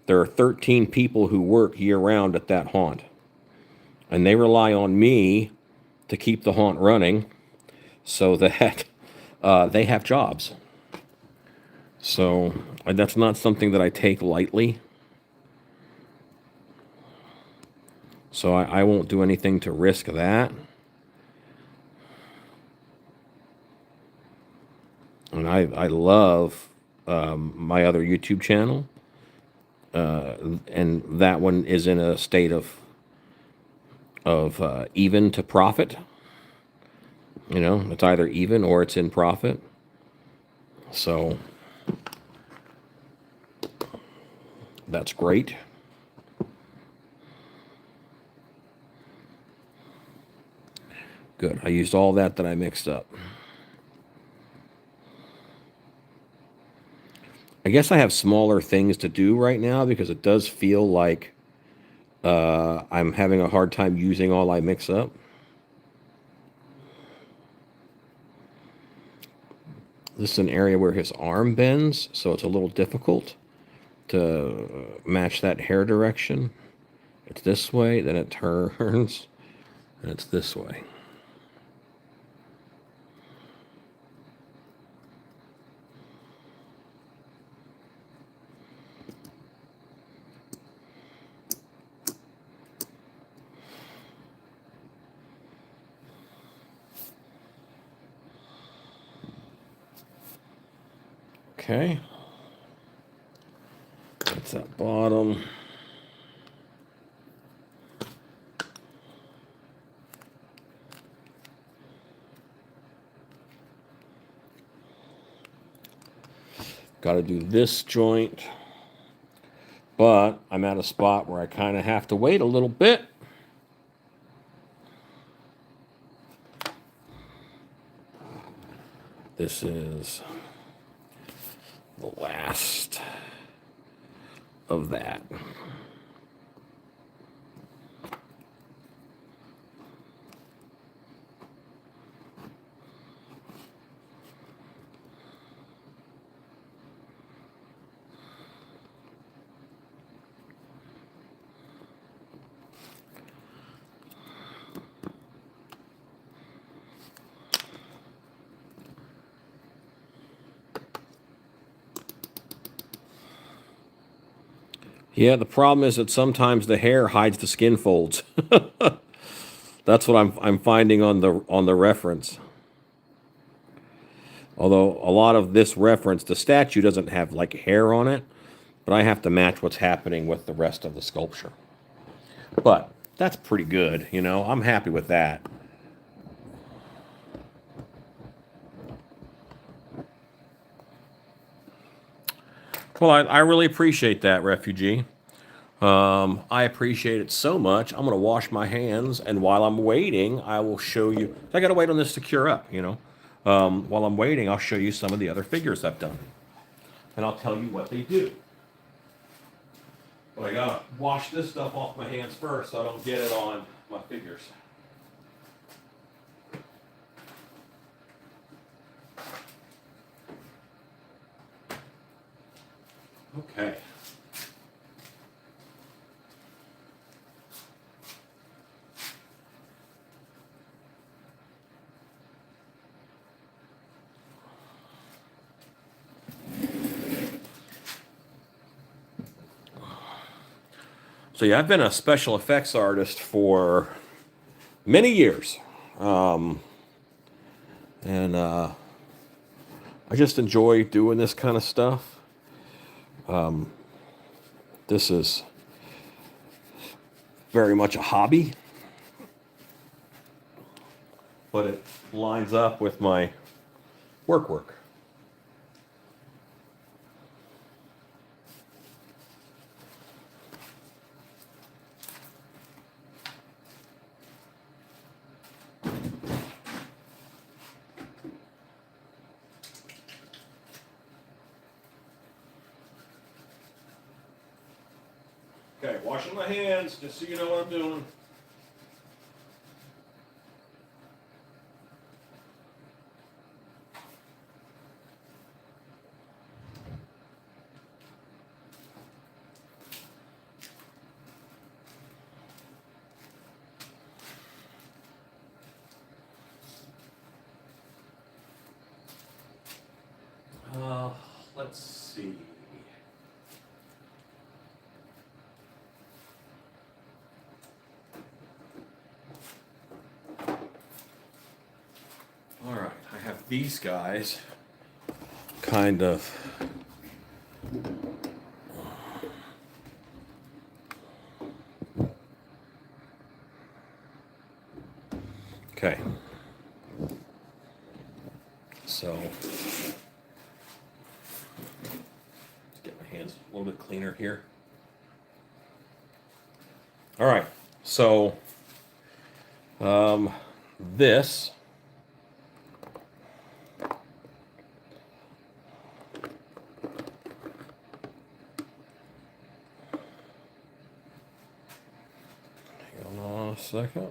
there are 13 people who work year round at that haunt. And they rely on me to keep the haunt running so that they have jobs. So that's not something that I take lightly. So I won't do anything to risk that. And I love my other YouTube channel. And that one is in a state of even to profit. You know, it's either even or it's in profit. So that's great. Good. I used all that I mixed up. I guess I have smaller things to do right now because it does feel like I'm having a hard time using all I mix up. This is an area where his arm bends, so it's a little difficult to match that hair direction. It's this way, then it turns, and it's this way. Okay. That's that bottom. Got to do this joint. But I'm at a spot where I kind of have to wait a little bit. This is the last of that. Yeah, the problem is that sometimes the hair hides the skin folds. That's what I'm finding on the reference. Although a lot of this reference, the statue doesn't have like hair on it, but I have to match what's happening with the rest of the sculpture. But that's pretty good, you know. I'm happy with that. Well, I really appreciate that, refugee. I appreciate it so much. I'm going to wash my hands, and while I'm waiting, I will show you. I got to wait on this to cure up, you know. While I'm waiting, I'll show you some of the other figures I've done, and I'll tell you what they do. But I got to wash this stuff off my hands first so I don't get it on my figures. Okay. So yeah, I've been a special effects artist for many years. And I I just enjoy doing this kind of stuff. This is very much a hobby, but it lines up with my work. Okay, washing my hands, just so you know what I'm doing. Let's see. All right, I have these guys kind of okay. So let's get my hands a little bit cleaner here. All right, so this hang on a second.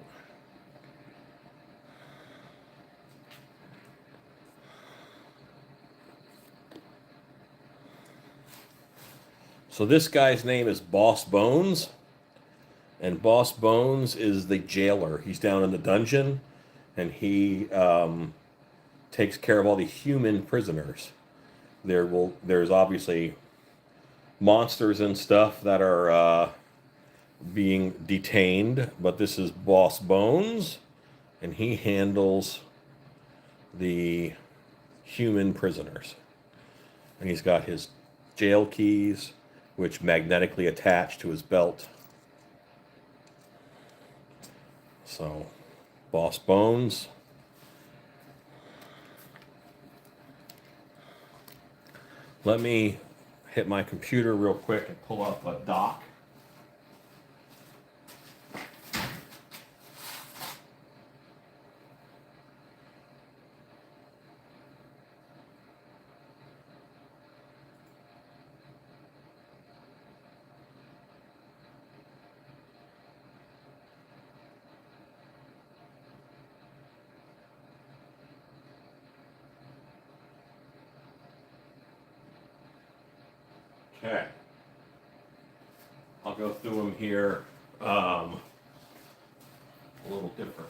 So this guy's name is Boss Bones, and Boss Bones is the jailer. He's down in the dungeon, and he takes care of all the human prisoners. There's obviously monsters and stuff that are being detained, but this is Boss Bones, and he handles the human prisoners. And he's got his jail keys, which magnetically attach to his belt. So, Boss Bones. Let me hit my computer real quick and pull up a doc. Okay. I'll go through them here a little different.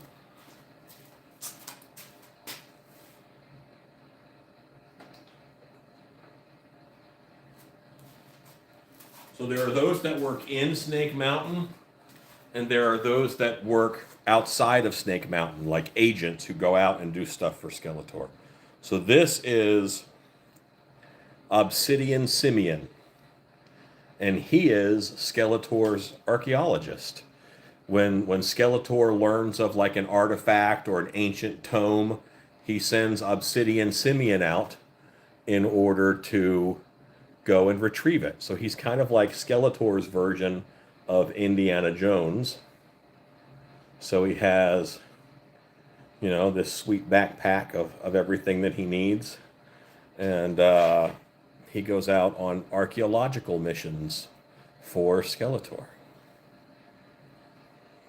So there are those that work in Snake Mountain, and there are those that work outside of Snake Mountain, like agents who go out and do stuff for Skeletor. So this is Obsidian Simeon, and he is Skeletor's archaeologist. When Skeletor learns of like an artifact or an ancient tome, he sends Obsidian Simeon out in order to go and retrieve it. So he's kind of like Skeletor's version of Indiana Jones. So he has, you know, this sweet backpack of everything that he needs. And he goes out on archaeological missions for Skeletor.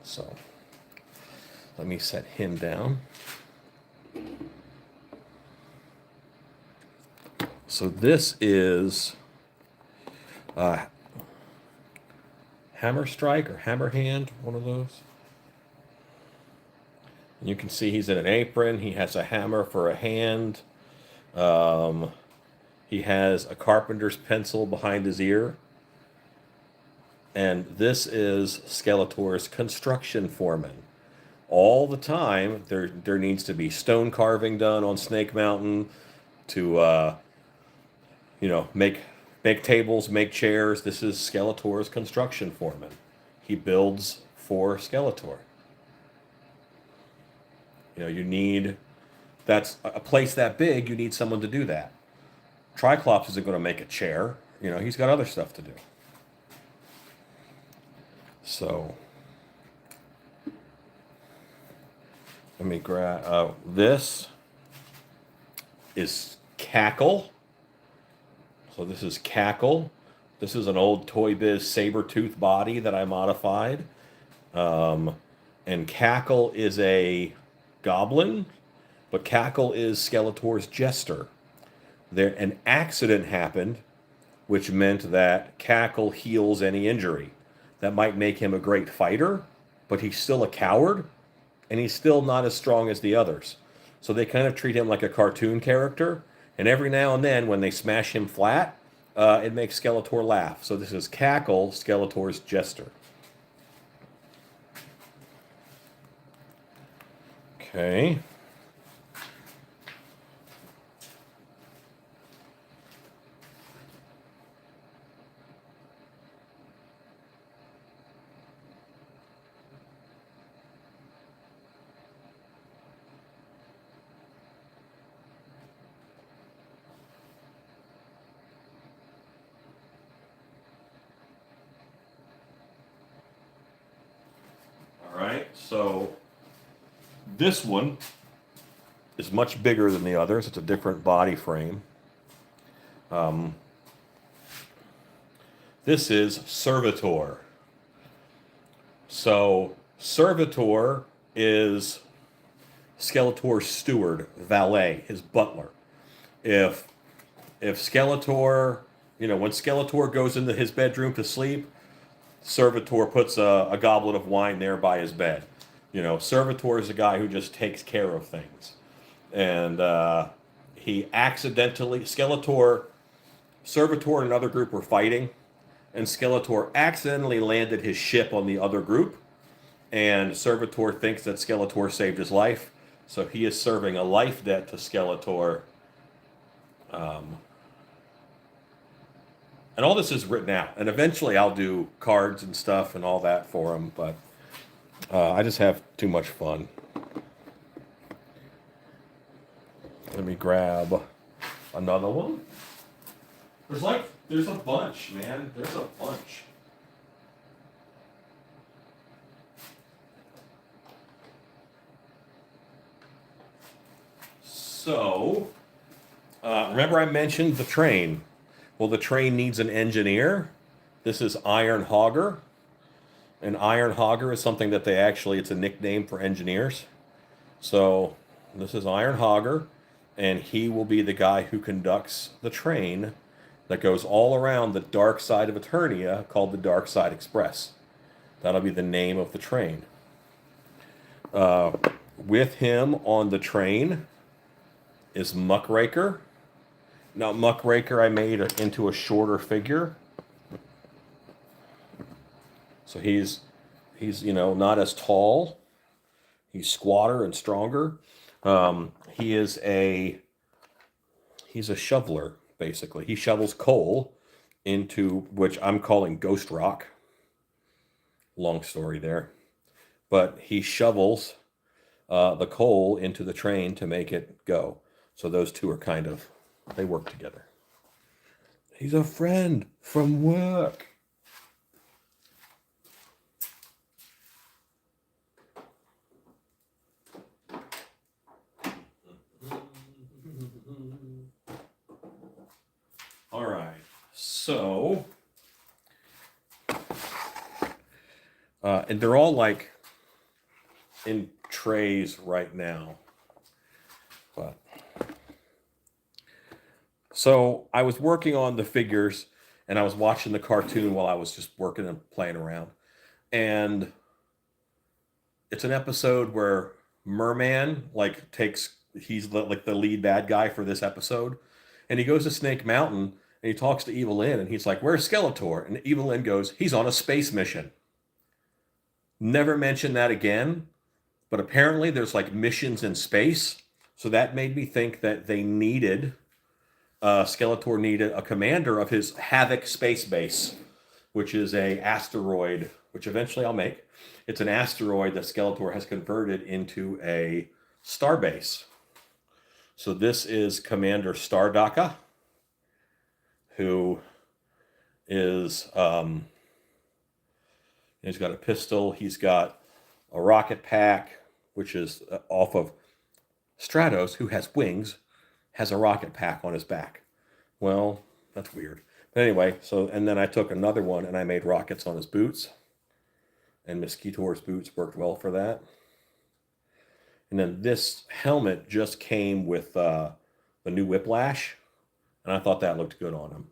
So let me set him down. So this is Hammer Strike or Hammer Hand, one of those. And you can see he's in an apron. He has a hammer for a hand. He has a carpenter's pencil behind his ear. And this is Skeletor's construction foreman. All the time, there needs to be stone carving done on Snake Mountain. to make tables, make chairs. This is Skeletor's construction foreman. He builds for Skeletor. You need, that's a place that big, you need someone to do that. Triclops isn't going to make a chair. He's got other stuff to do. So let me grab, this is Cackle. So this is Cackle. This is an old Toy Biz Saber-tooth body that I modified. And Cackle is a goblin, but Cackle is Skeletor's jester. An accident happened, which meant that Cackle heals any injury. That might make him a great fighter, but he's still a coward, and he's still not as strong as the others. So they kind of treat him like a cartoon character, and every now and then when they smash him flat, it makes Skeletor laugh. So this is Cackle, Skeletor's jester. Okay. So this one is much bigger than the others. It's a different body frame. This is Servitor. So Servitor is Skeletor's steward, valet, his butler. If Skeletor, when Skeletor goes into his bedroom to sleep, Servitor puts a goblet of wine there by his bed. Servitor is a guy who just takes care of things. And Servitor and another group were fighting, and Skeletor accidentally landed his ship on the other group, and Servitor thinks that Skeletor saved his life, so he is serving a life debt to Skeletor. And all this is written out, and eventually I'll do cards and stuff and all that for him, but I just have too much fun. Let me grab another one. There's a bunch, man. There's a bunch. So, remember I mentioned the train. Well, the train needs an engineer. This is Iron Hogger. And Iron Hogger is something that it's a nickname for engineers. So this is Iron Hogger, and he will be the guy who conducts the train that goes all around the dark side of Eternia called the Dark Side Express. That'll be the name of the train. With him on the train is Muckraker. Now, Muckraker I made into a shorter figure. So he's not as tall. He's squatter and stronger. He's a shoveler, basically. He shovels coal into, which I'm calling Ghost Rock. Long story there. But he shovels the coal into the train to make it go. So those two are they work together. He's a friend from work. All right, so, and they're all in trays right now, but, so I was working on the figures and I was watching the cartoon while I was just working and playing around, and it's an episode where Merman he's the lead bad guy for this episode, and he goes to Snake Mountain. And he talks to Evil Lyn, and he's like, "Where's Skeletor?" And Evil Lyn goes, "He's on a space mission." Never mentioned that again, but apparently there's missions in space. So that made me think that they needed Skeletor needed a commander of his Havoc space base, which is a asteroid, which eventually I'll make. It's an asteroid that Skeletor has converted into a star base. So this is Commander Stardaka, who is he's got a pistol. He's got a rocket pack, which is off of Stratos, who has wings, has a rocket pack on his back. Well, that's weird. But anyway, and then I took another one and I made rockets on his boots. And Mosquito's boots worked well for that. And then this helmet just came with the new Whiplash. And I thought that looked good on him.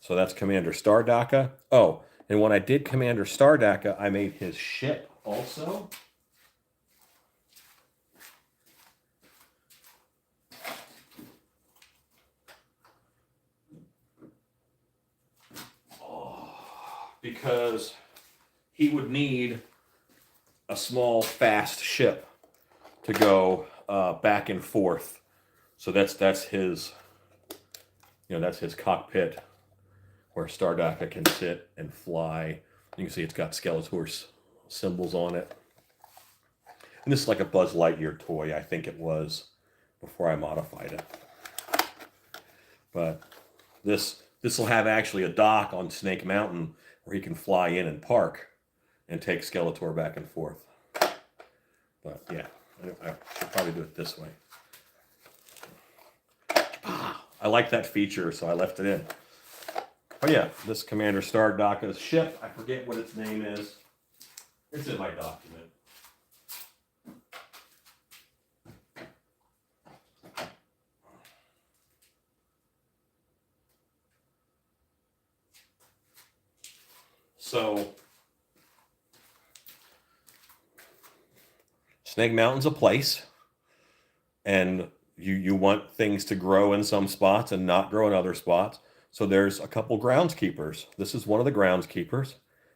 So that's Commander Stardaka. Oh, and when I did Commander Stardaka, I made his ship also. Because he would need a small, fast ship to go back and forth. So that's his, that's his cockpit where Stardaka can sit and fly. You can see it's got Skeletor's symbols on it. And this is like a Buzz Lightyear toy, I think it was, before I modified it. But this will have actually a dock on Snake Mountain where he can fly in and park and take Skeletor back and forth. But yeah, I should probably do it this way. I like that feature, so I left it in. Oh yeah, this Commander Stardaka's ship, I forget what its name is. It's in my document. So, Snake Mountain's a place, and you want things to grow in some spots and not grow in other spots. So there's a couple groundskeepers. This is one of the groundskeepers,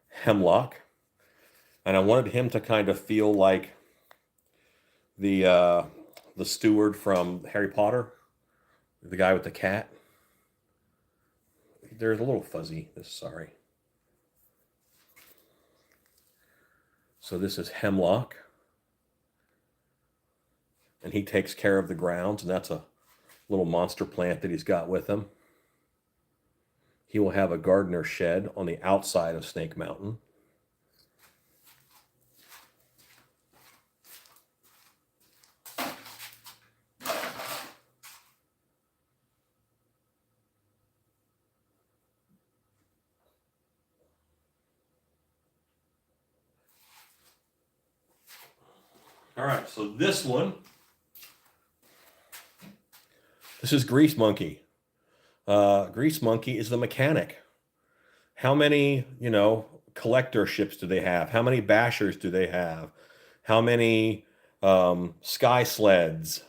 Hemlock. And I wanted him to kind of feel like the steward from Harry Potter, the guy with the cat. There's a little fuzzy, sorry. So this is Hemlock. And he takes care of the grounds, and that's a little monster plant that he's got with him. He will have a gardener shed on the outside of Snake Mountain. All right, so this is Grease Monkey. Grease Monkey is the mechanic. How many, collector ships do they have? How many bashers do they have? How many sky sleds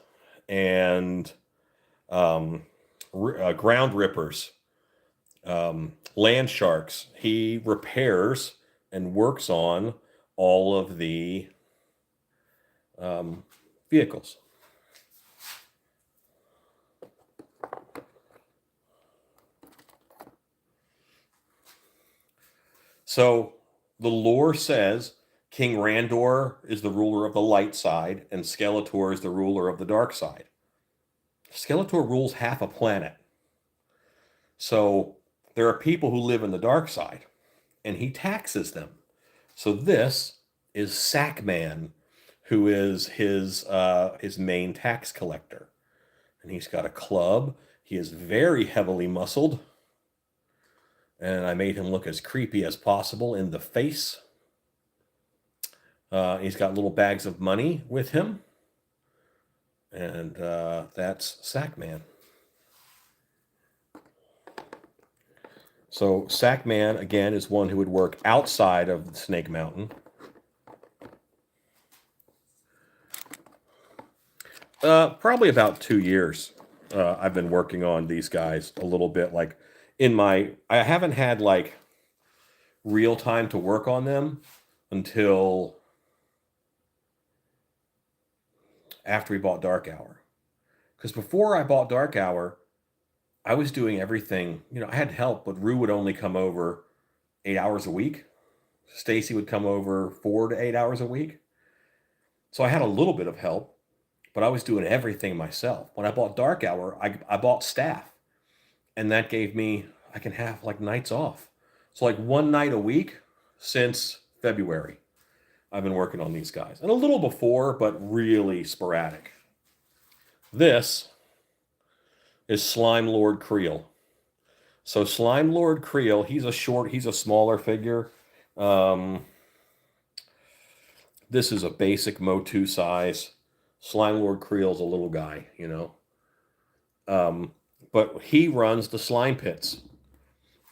and ground rippers, land sharks? He repairs and works on all of the vehicles. So the lore says King Randor is the ruler of the light side and Skeletor is the ruler of the dark side. Skeletor rules half a planet. So there are people who live in the dark side and he taxes them. So this is Sackman, who is his main tax collector. And he's got a club. He is very heavily muscled. And I made him look as creepy as possible in the face. He's got little bags of money with him. And that's Sackman. So Sackman, again, is one who would work outside of Snake Mountain. Probably about 2 years. I've been working on these guys a little bit. Like I haven't had like real time to work on them until after we bought Dark Hour. Because before I bought Dark Hour, I was doing everything. I had help, but Rue would only come over 8 hours a week. Stacy would come over 4 to 8 hours a week. So I had a little bit of help, but I was doing everything myself. When I bought Dark Hour, I bought staff, and that gave me, I can have like nights off. So like one night a week since February, I've been working on these guys. And a little before, but really sporadic. This is Slime Lord Creel. So Slime Lord Creel, he's a smaller figure. Um, this is a basic Motu size. Slime Lord Creel's a little guy, but he runs the slime pits,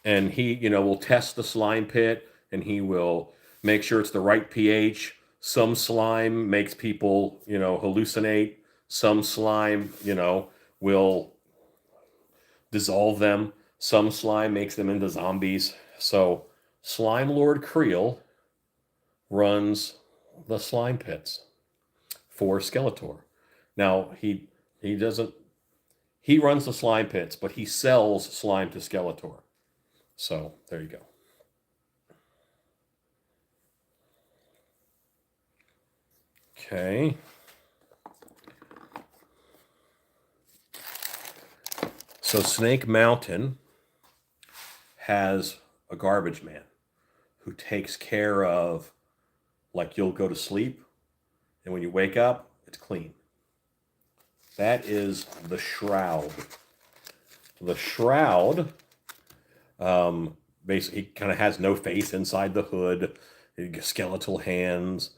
and he, will test the slime pit, and he will make sure it's the right pH. Some slime makes people, hallucinate. Some slime, will dissolve them. Some slime makes them into zombies. So Slime Lord Creel runs the slime pits for Skeletor. Now he doesn't he runs the slime pits, but he sells slime to Skeletor. So there you go. Okay. So Snake Mountain has a garbage man who takes care of, like, you'll go to sleep, and when you wake up, it's clean. That is the Shroud. The Shroud basically kind of has no face inside the hood, skeletal hands,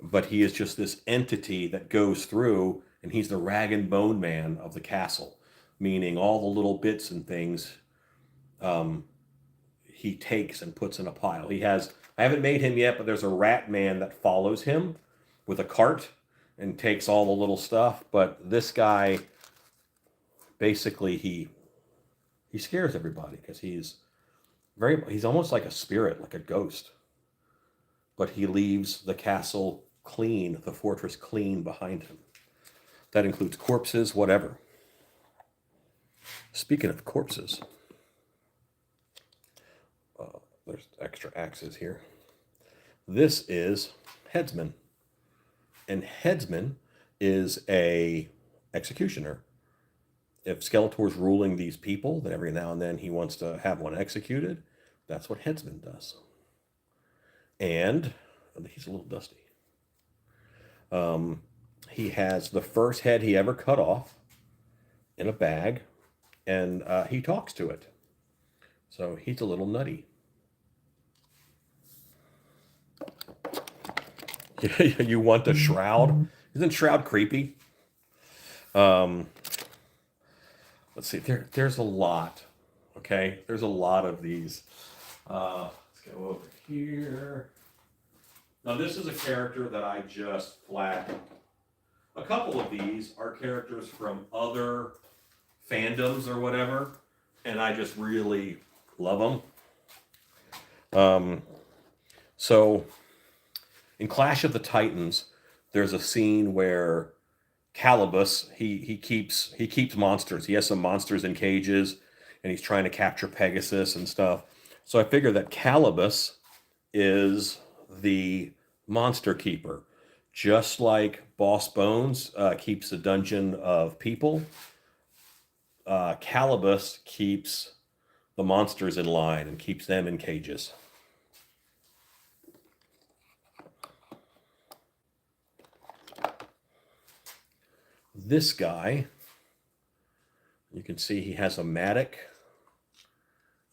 but he is just this entity that goes through, and he's the rag and bone man of the castle, meaning all the little bits and things he takes and puts in a pile. I haven't made him yet, but there's a rat man that follows him with a cart and takes all the little stuff. But this guy, basically, he scares everybody because he's almost like a spirit, like a ghost. But he leaves the castle clean, the fortress clean behind him. That includes corpses, whatever. Speaking of corpses, there's extra axes here. This is Headsman. And Headsman is a executioner. If Skeletor's ruling these people, then every now and then he wants to have one executed. That's what Headsman does. And he's a little dusty. He has the first head he ever cut off in a bag, and he talks to it. So he's a little nutty. You want the Shroud? Isn't Shroud creepy? Let's see. There's a lot. Okay, there's a lot of these. Let's go over here. Now this is a character that I just flattened. A couple of these are characters from other fandoms or whatever, and I just really love them. So in Clash of the Titans, there's a scene where Calibus, he keeps monsters. He has some monsters in cages, and he's trying to capture Pegasus and stuff. So I figure that Calibus is the monster keeper, just like Boss Bones keeps the dungeon of people. Calibus keeps the monsters in line and keeps them in cages. This guy, you can see he has a mattock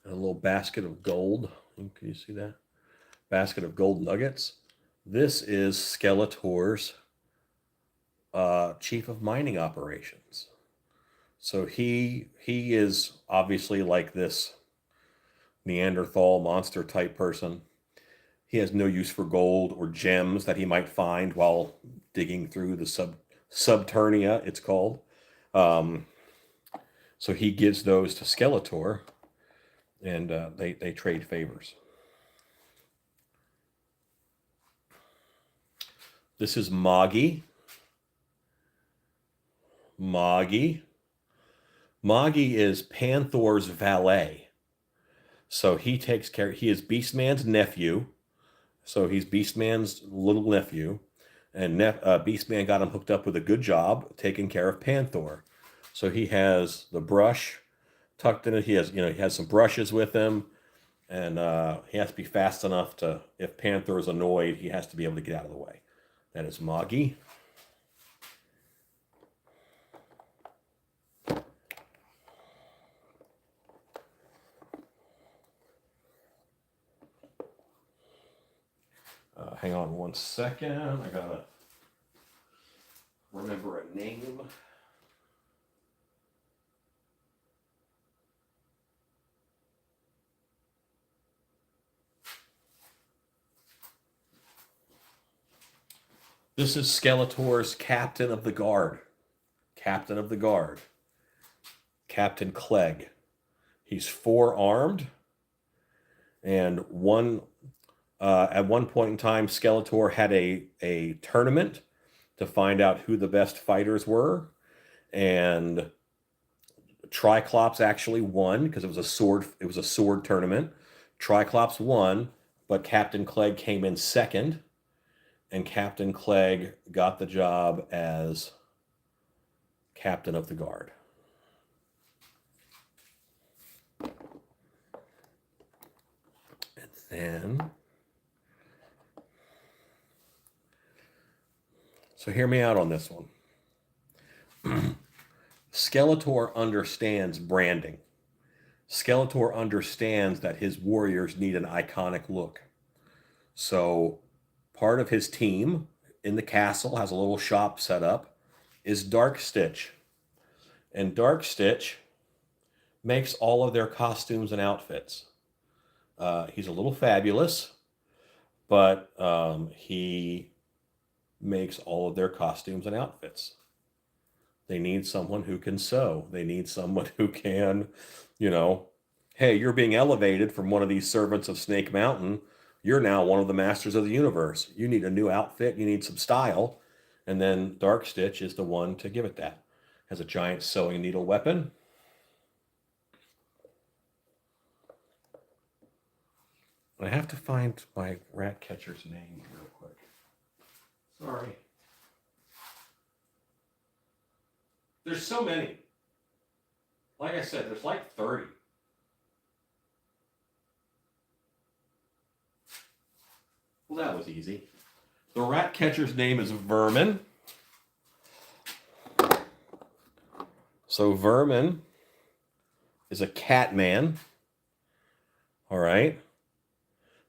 and a little basket of gold. Can you see that? Basket of gold nuggets. This is Skeletor's chief of mining operations. So he is obviously like this Neanderthal monster type person. He has no use for gold or gems that he might find while digging through the Subternia, it's called. So he gives those to Skeletor, and they trade favors. This is Moggy. Moggy Moggy is Panthor's valet. So he takes care, he is Beastman's nephew. So he's Beastman's little nephew. And Beastman got him hooked up with a good job taking care of Panthor. So he has the brush tucked in it. He has some brushes with him. And he has to be fast enough to, if Panthor is annoyed, he has to be able to get out of the way. That is Moggy. Hang on one second. I gotta remember a name. This is Skeletor's captain of the guard. Captain of the guard. Captain Clegg. He's 4-armed. And at one point in time, Skeletor had a tournament to find out who the best fighters were. And Triclops actually won because it was a sword tournament. Triclops won, but Captain Clegg came in second. And Captain Clegg got the job as captain of the guard. And then, so hear me out on this one. Skeletor understands branding. Skeletor understands that his warriors need an iconic look. So part of his team in the castle has a little shop set up, is Dark Stitch. And Dark Stitch makes all of their costumes and outfits. He's a little fabulous, but he makes all of their costumes and outfits. They need someone who can sew. They need someone who can, hey, you're being elevated from one of these servants of Snake Mountain. You're now one of the masters of the universe. You need a new outfit. You need some style. And then Dark Stitch is the one to give it that. Has a giant sewing needle weapon. I have to find my rat catcher's name real quick. Sorry. There's so many. Like I said, there's like 30. Well, that was easy. The rat catcher's name is Vermin. So Vermin is a cat man. All right.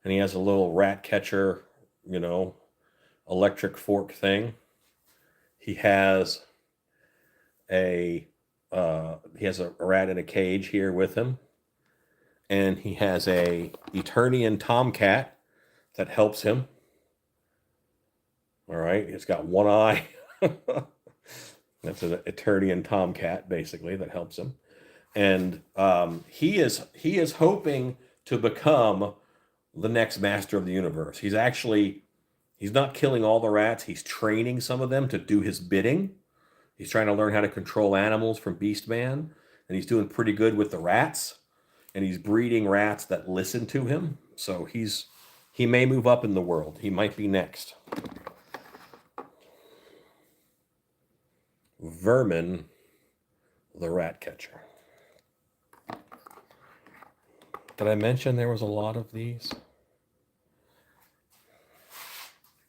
And he has a little rat catcher, electric fork thing. He has a rat in a cage here with him. And he has a Eternian tomcat that helps him. All right, he's got one eye. That's an Eternian tomcat, basically, that helps him. And he is hoping to become the next master of the universe. He's not killing all the rats. He's training some of them to do his bidding. He's trying to learn how to control animals from Beastman. And he's doing pretty good with the rats. And he's breeding rats that listen to him. So he may move up in the world. He might be next. Vermin, the rat catcher. Did I mention there was a lot of these?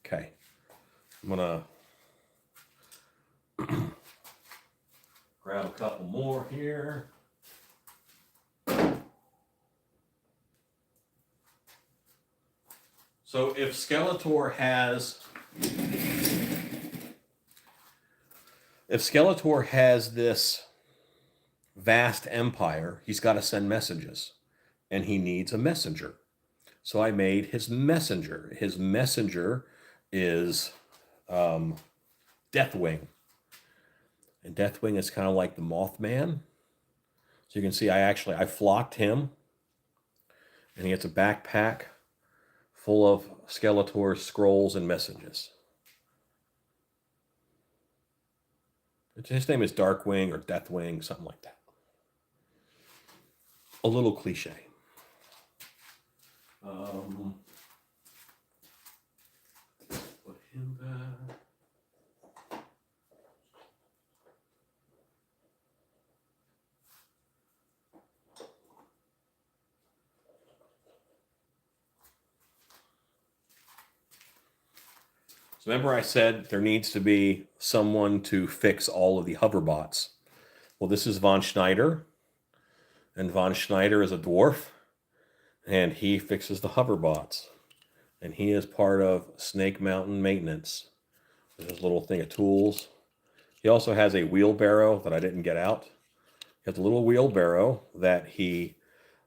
Okay. I'm going to grab a couple more here. So if Skeletor has this vast empire, he's got to send messages, and he needs a messenger. So I made his messenger. His messenger is Deathwing. And Deathwing is kind of like the Mothman. So you can see I flocked him, and he has a backpack full of Skeletor's scrolls and messages. His name is Darkwing or Deathwing, something like that. a little cliche. Put him back. So remember I said there needs to be someone to fix all of the hoverbots. Well, this is Von Schneider, and Von Schneider is a dwarf, and he fixes the hoverbots. And he is part of Snake Mountain Maintenance. There's his little thing of tools. He also has a wheelbarrow that I didn't get out. He has a little wheelbarrow that he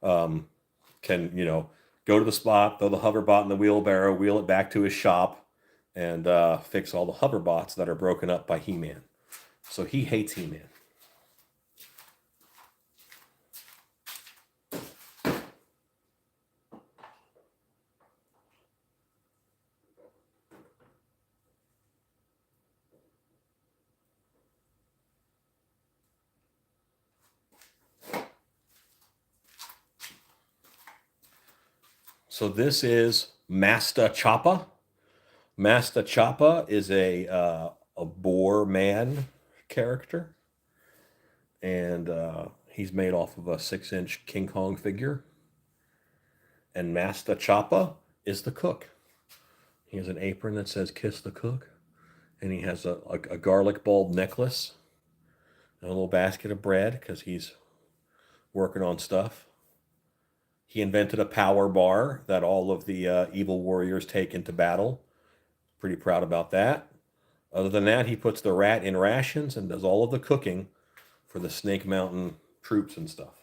can, go to the spot, throw the hoverbot in the wheelbarrow, wheel it back to his shop, and fix all the hoverbots that are broken up by He-Man. So he hates He-Man. So this is Masta Choppa. Masta Choppa is a boar man character, and he's made off of a 6-inch King Kong figure. And Masta Choppa is the cook. He has an apron that says "Kiss the Cook," and he has a garlic bulb necklace and a little basket of bread because he's working on stuff. He invented a power bar that all of the evil warriors take into battle. Pretty proud about that. Other than that, he puts the rat in rations and does all of the cooking for the Snake Mountain troops and stuff.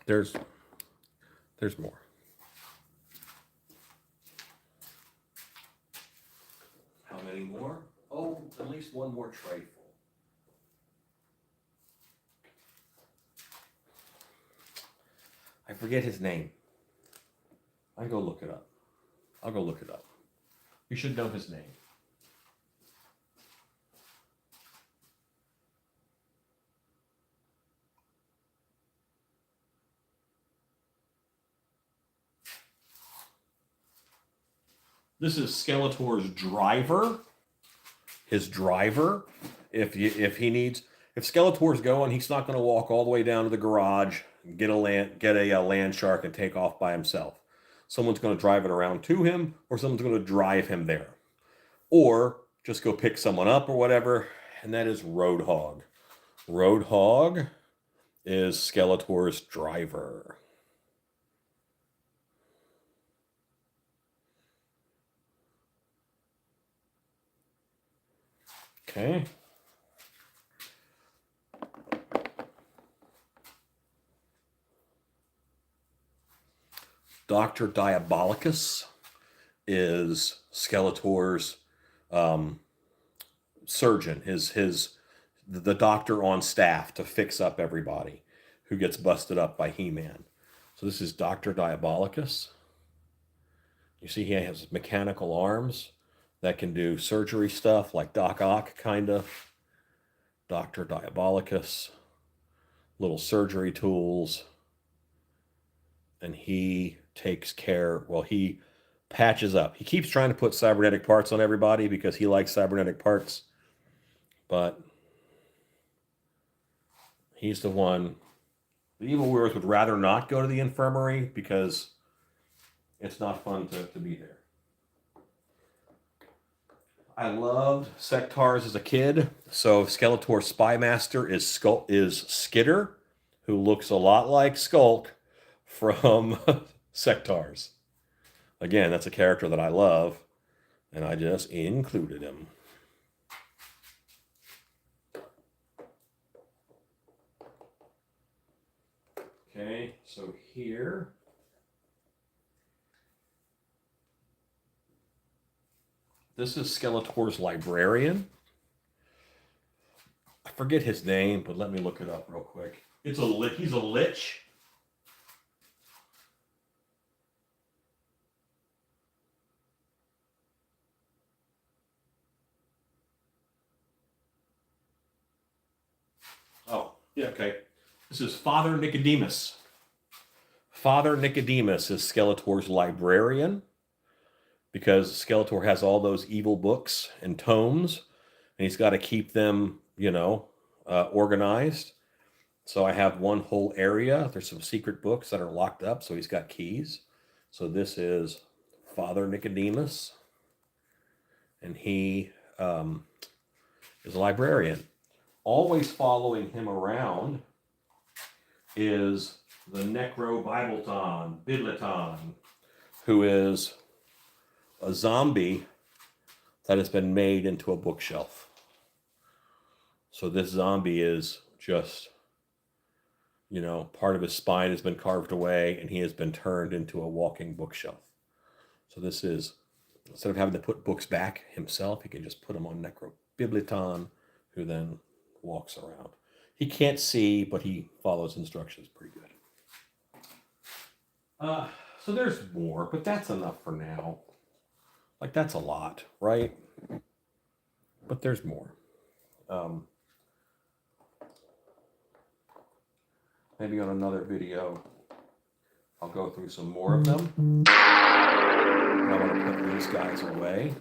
There's more. How many more? Oh, at least one more tray full. I forget his name. I go look it up. I'll go look it up. You should know his name. This is Skeletor's driver. His driver. If Skeletor's going, he's not going to walk all the way down to the garage, get a land shark, and take off by himself. Someone's going to drive it around to him, or someone's going to drive him there, or just go pick someone up or whatever. And that is Roadhog. Roadhog is Skeletor's driver. Okay. Dr. Diabolicus is Skeletor's surgeon, the doctor on staff to fix up everybody who gets busted up by He-Man. So this is Dr. Diabolicus. You see he has mechanical arms that can do surgery stuff like Doc Ock, kind of. Dr. Diabolicus. Little surgery tools. And he takes care, he patches up. He keeps trying to put cybernetic parts on everybody because he likes cybernetic parts. But he's the one. The evil warriors would rather not go to the infirmary because it's not fun to be there. I loved Sectars as a kid. So Skeletor's spy master is Skitter, who looks a lot like Skulk from Sectars. Again, that's a character that I love, and I just included him. Okay, so here. This is Skeletor's librarian. I forget his name, but let me look it up real quick. He's a lich. Yeah, okay. This is Father Nicodemus. Father Nicodemus is Skeletor's librarian because Skeletor has all those evil books and tomes, and he's got to keep them, organized. So I have one whole area. There's some secret books that are locked up, so he's got keys. So this is Father Nicodemus, and he is a librarian. Always following him around is the Bibleton, who is a zombie that has been made into a bookshelf. So this zombie is just, part of his spine has been carved away and he has been turned into a walking bookshelf. So this is, instead of having to put books back himself, he can just put them on Bibleton, who then walks around. He can't see, but he follows instructions pretty good. So there's more, but that's enough for now. Like, that's a lot, right? But there's more. Maybe on another video, I'll go through some more of them. I want to put these guys away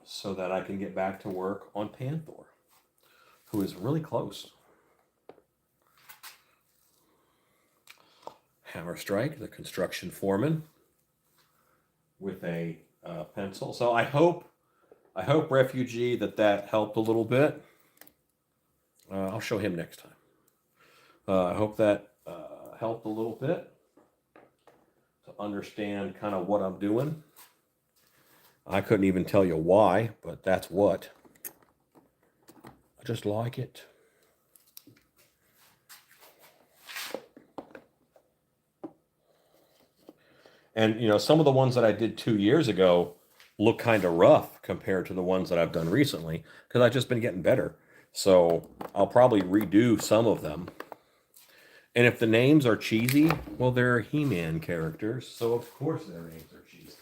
so that I can get back to work on Panthor, who is really close. Hammer Strike, the construction foreman, with a pencil. So I hope Refugee that helped a little bit. I'll show him next time. I hope that helped a little bit to understand kind of what I'm doing. I couldn't even tell you why, but that's what. I just like it. And, some of the ones that I did 2 years ago look kind of rough compared to the ones that I've done recently because I've just been getting better. So I'll probably redo some of them. And if the names are cheesy, well, they're He-Man characters, so of course their names are cheesy.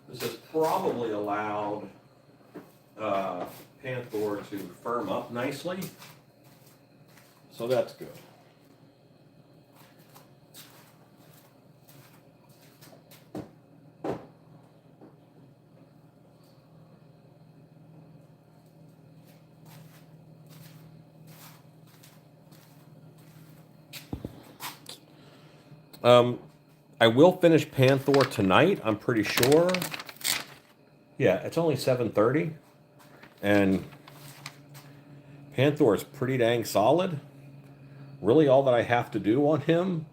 This has probably allowed Panthor to firm up nicely, so that's good. I will finish Panthor tonight, I'm pretty sure. Yeah, it's only 7:30. And Panthor is pretty dang solid. Really, all that I have to do on him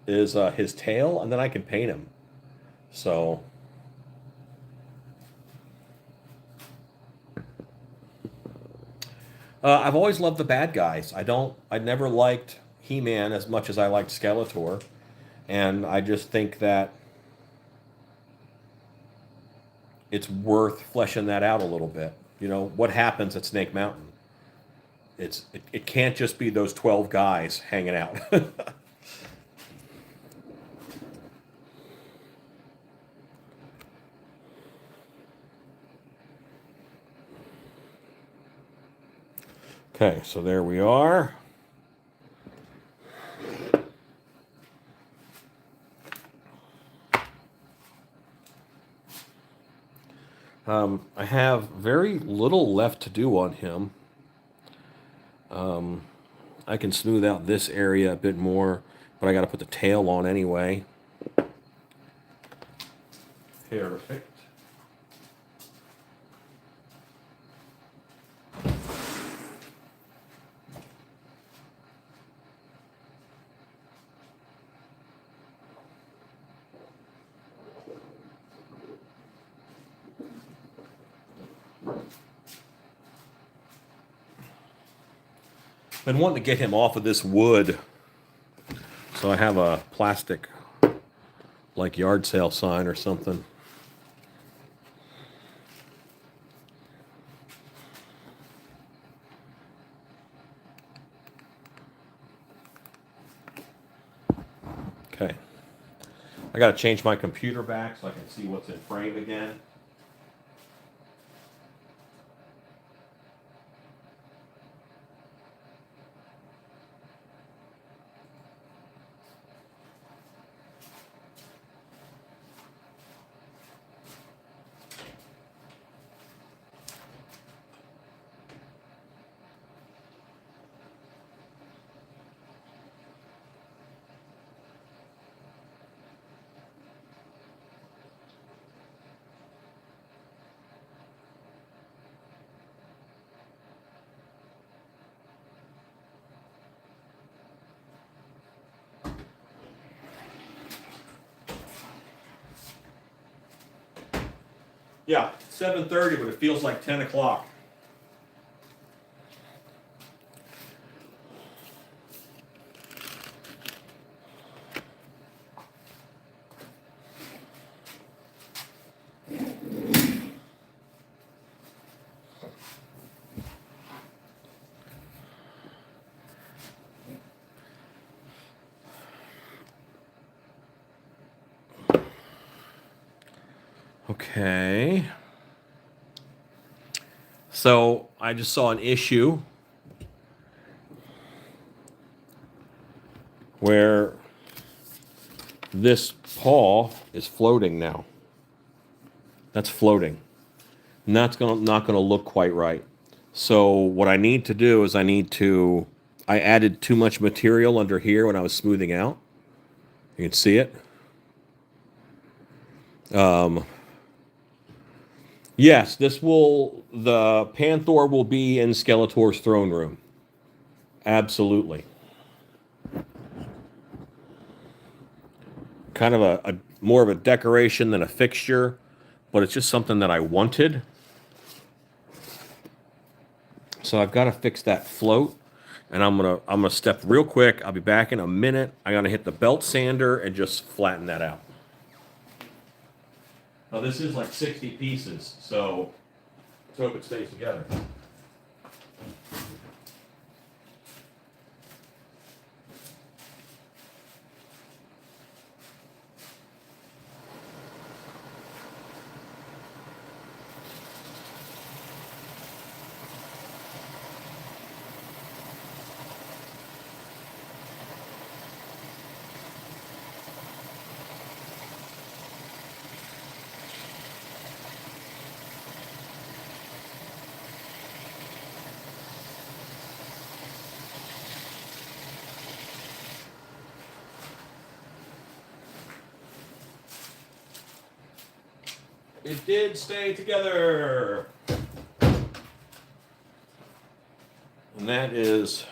is his tail, and then I can paint him. So, I've always loved the bad guys. I never liked He-Man as much as I liked Skeletor. And I just think that it's worth fleshing that out a little bit. What happens at Snake Mountain? It can't just be those 12 guys hanging out. Okay, so there we are. I have very little left to do on him. I can smooth out this area a bit more, but I got to put the tail on anyway. Perfect. Been wanting to get him off of this wood, so I have a plastic, like, yard sale sign or something. Okay. I got to change my computer back so I can see what's in frame again. Yeah, 7:30, but it feels like 10 o'clock. Okay. So I just saw an issue where this paw is floating now. That's floating. And that's not gonna look quite right. So what I need to do is I added too much material under here when I was smoothing out. You can see it. Yes, the Panthor will be in Skeletor's throne room. Absolutely. Kind of a more of a decoration than a fixture, but it's just something that I wanted. So I've got to fix that float, and I'm gonna step real quick. I'll be back in a minute. I'm gonna hit the belt sander and just flatten that out. Now this is like 60 pieces, so let's hope it stays together. It did stay together. And that is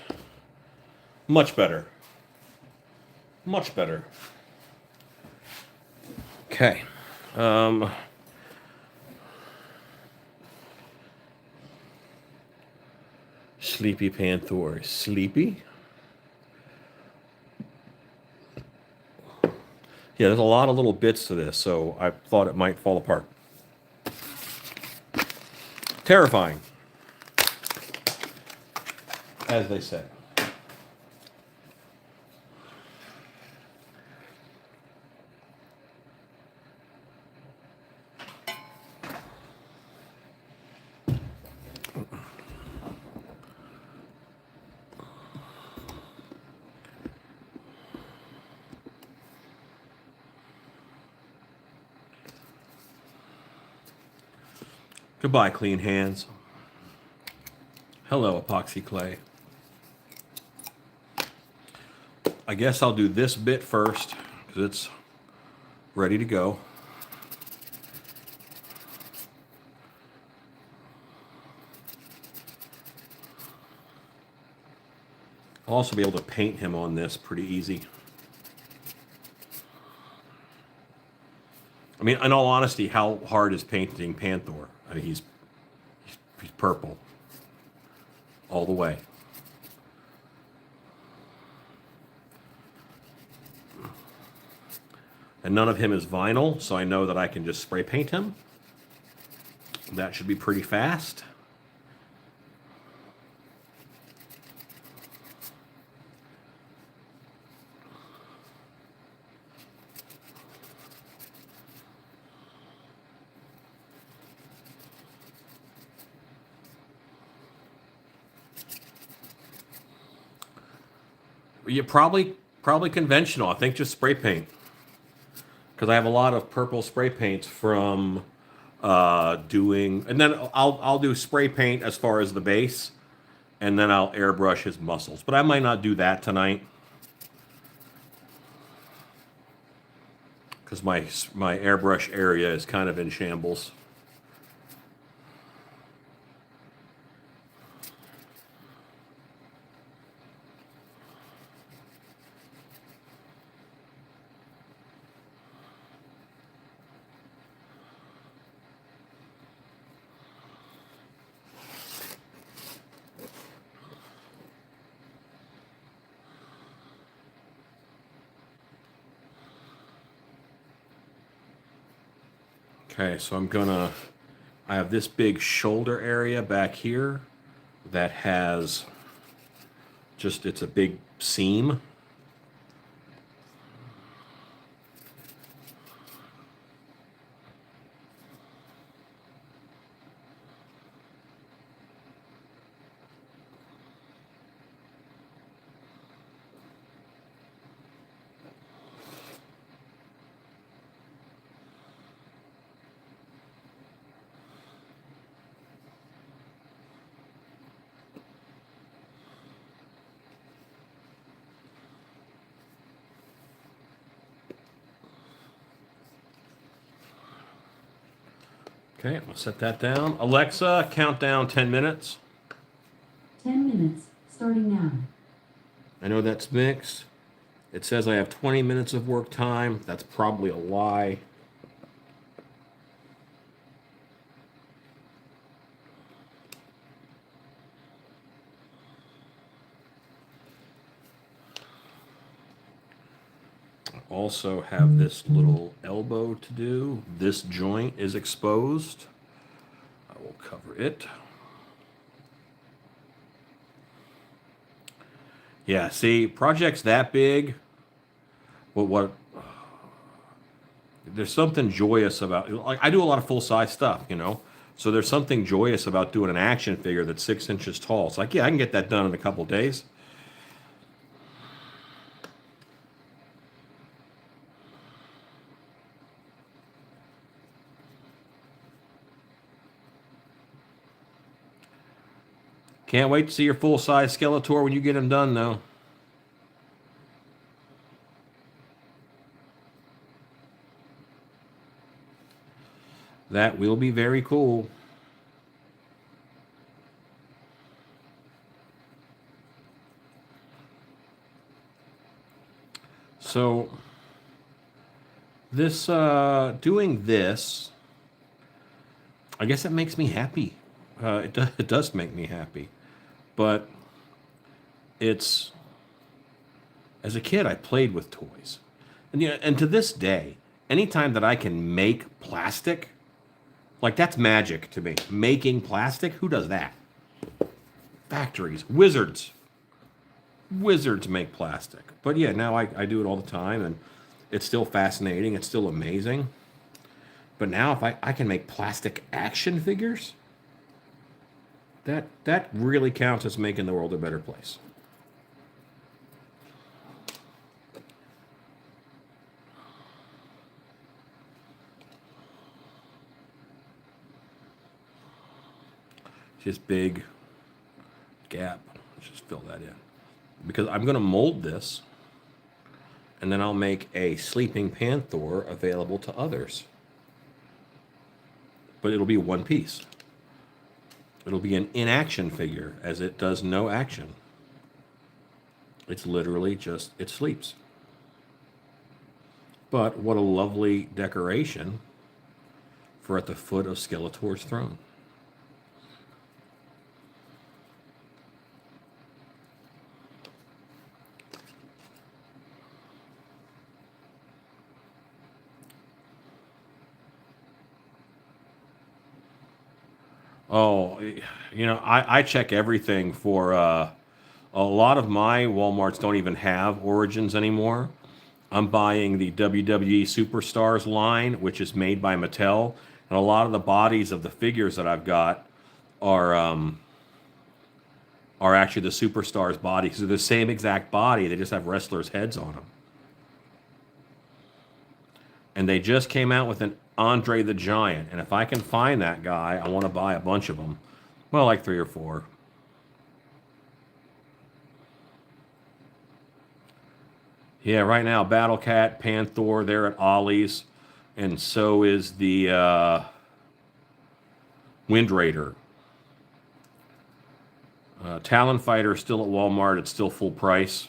much better. Much better. Okay. Sleepy Panthor. Sleepy? Yeah, there's a lot of little bits to this, so I thought it might fall apart. Terrifying, as they say. Goodbye, clean hands. Hello, epoxy clay. I guess I'll do this bit first, because it's ready to go. I'll also be able to paint him on this pretty easy. I mean, in all honesty, how hard is painting Panthor? I mean, he's purple all the way. And none of him is vinyl, so I know that I can just spray paint him. That should be pretty fast. You probably conventional. I think just spray paint because I have a lot of purple spray paints from doing, and then I'll do spray paint as far as the base, and then I'll airbrush his muscles. But I might not do that tonight because my airbrush area is kind of in shambles. Okay, so I have this big shoulder area back here that has it's a big seam. Okay, I'll set that down. Alexa, count down 10 minutes. 10 minutes, starting now. I know that's mixed. It says I have 20 minutes of work time. That's probably a lie. Also have this little elbow to do. This joint is exposed. I will cover it. Yeah, see, projects that big, what there's something joyous about, like, I do a lot of full-size stuff, you know? So there's something joyous about doing an action figure that's 6 inches tall. It's like, yeah, I can get that done in a couple of days. Can't wait to see your full-size Skeletor when you get them done, though. That will be very cool. So, this, doing this, I guess it makes me happy. It does make me happy. But it's, as a kid, I played with toys. And, you know, and to this day, anytime that I can make plastic, like, that's magic to me. Making plastic, who does that? Factories, wizards. Wizards make plastic. But yeah, now I do it all the time, and it's still fascinating. It's still amazing. But now if I can make plastic action figures, that really counts as making the world a better place. This big gap. Let's just fill that in. Because I'm going to mold this, and then I'll make a sleeping Panthor available to others. But it'll be one piece. It'll be an inaction figure, as it does no action. It's literally just, it sleeps. But what a lovely decoration for at the foot of Skeletor's throne. Oh, you know, I check everything for, a lot of my Walmarts don't even have Origins anymore. I'm buying the WWE Superstars line, which is made by Mattel. And a lot of the bodies of the figures that I've got are are actually the superstars' body, because they're the same exact body. They just have wrestlers' heads on them. And they just came out with an Andre the Giant. And if I can find that guy, I want to buy a bunch of them. Well, like 3 or 4. Yeah, right now, Battle Cat, Panthor, they're at Ollie's. And so is the Wind Raider. Talon Fighter is still at Walmart. It's still full price.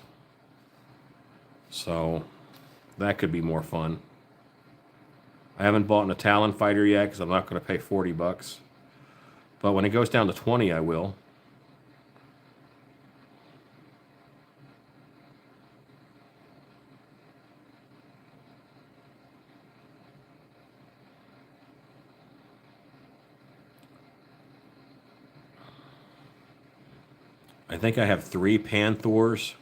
So that could be more fun. I haven't bought a Talon Fighter yet because I'm not going to pay $40. But when it goes down to 20, I will. I think I have 3 Panthors.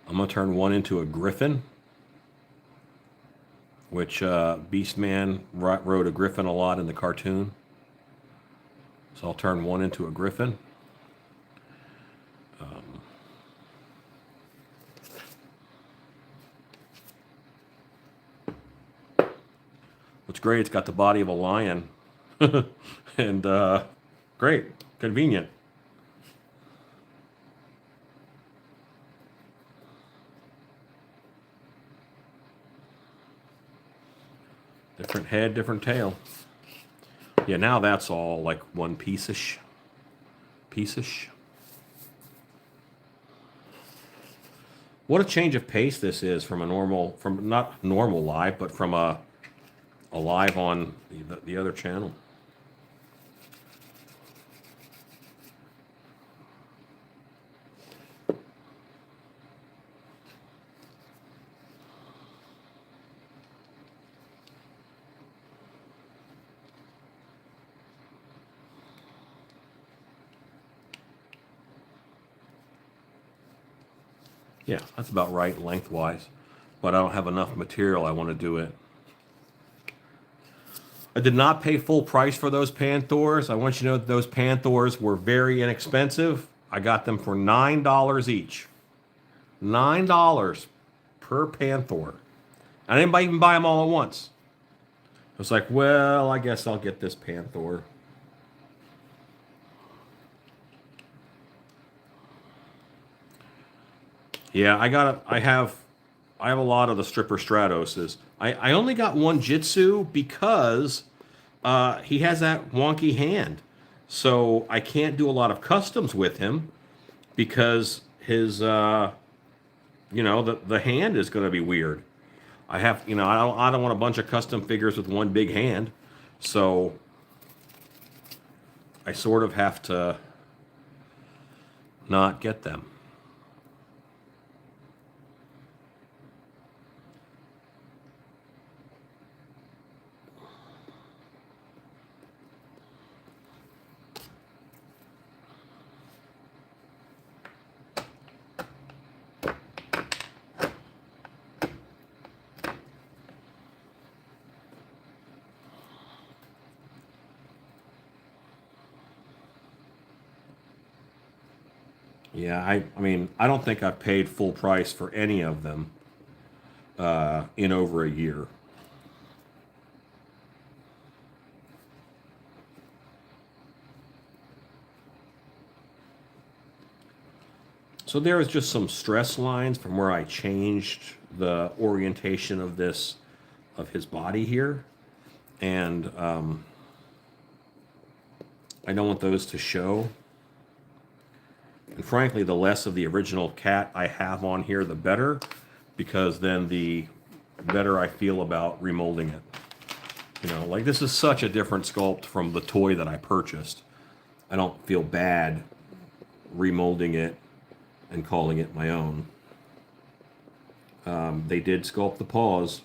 I'm going to turn one into a Griffin, which Beastman rode a Griffin a lot in the cartoon. So I'll turn one into a Griffin. What's great, it's got the body of a lion. And great, convenient. Different head, different tail. Yeah, now that's all like one piece-ish. Piece-ish. What a change of pace this is from a normal, from not normal live, but from a live on the other channel. Yeah, that's about right lengthwise, but I don't have enough material. I want to do it. I did not pay full price for those Panthors. I want you to know that those Panthors were very inexpensive. I got them for $9 each. $9 per Panthor. I didn't even buy them all at once. I was like, well, I guess I'll get this Panthor. Yeah, I have a lot of the Stripper Stratoses. I only got one Jitsu because he has that wonky hand. So I can't do a lot of customs with him because his, the hand is going to be weird. I don't want a bunch of custom figures with one big hand. So I sort of have to not get them. Yeah, I mean, I don't think I've paid full price for any of them in over a year. So there is just some stress lines from where I changed the orientation of his body here. And I don't want those to show. And frankly, the less of the original cat I have on here, the better, because then the better I feel about remolding it. Like this is such a different sculpt from the toy that I purchased. I don't feel bad remolding it and calling it my own. They did sculpt the paws.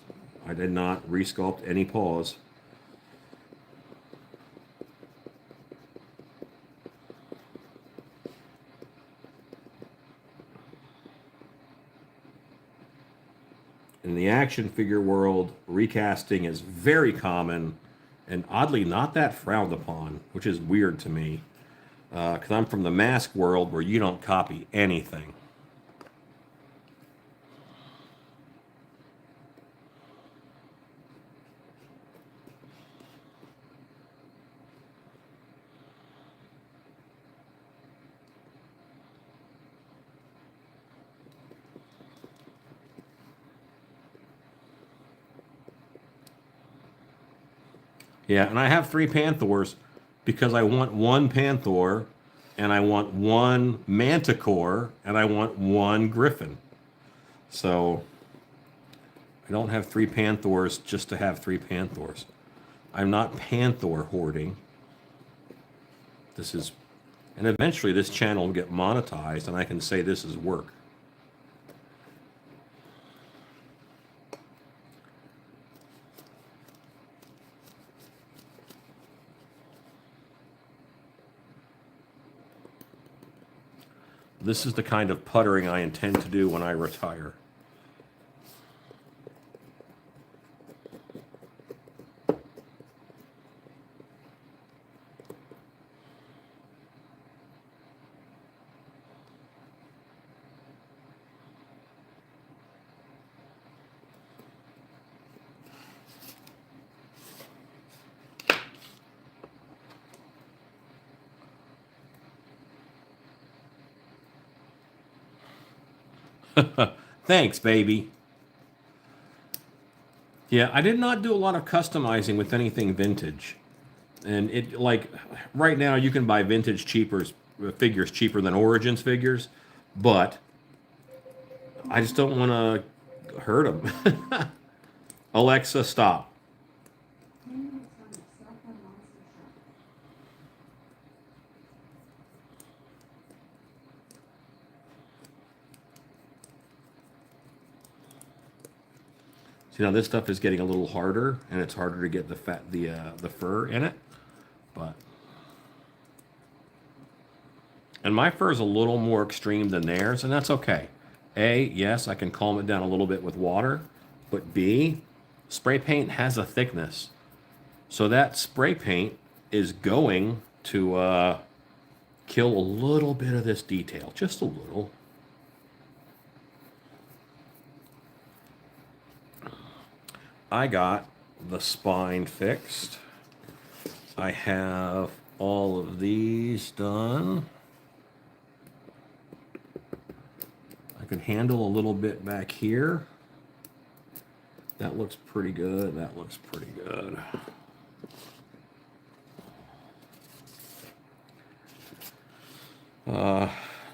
I did not resculpt any paws. In the action figure world, recasting is very common and oddly not that frowned upon, which is weird to me. because I'm from the mask world where you don't copy anything. Yeah, and I have 3 Panthors because I want 1 Panthor, and I want 1 Manticore, and I want 1 Griffin. So I don't have 3 Panthors just to have 3 Panthors. I'm not Panthor hoarding. This is, and eventually this channel will get monetized, and I can say this is work. This is the kind of puttering I intend to do when I retire. Thanks, baby. Yeah, I did not do a lot of customizing with anything vintage. And it, like, right now you can buy vintage figures cheaper than Origins figures, but I just don't want to hurt them. Alexa, stop. See, now this stuff is getting a little harder, and it's harder to get the fur in it. But and my fur is a little more extreme than theirs, and that's okay. A, yes, I can calm it down a little bit with water, but B, spray paint has a thickness, so that spray paint is going to kill a little bit of this detail, just a little. I got the spine fixed. I have all of these done. I can handle a little bit back here. That looks pretty good. That looks pretty good.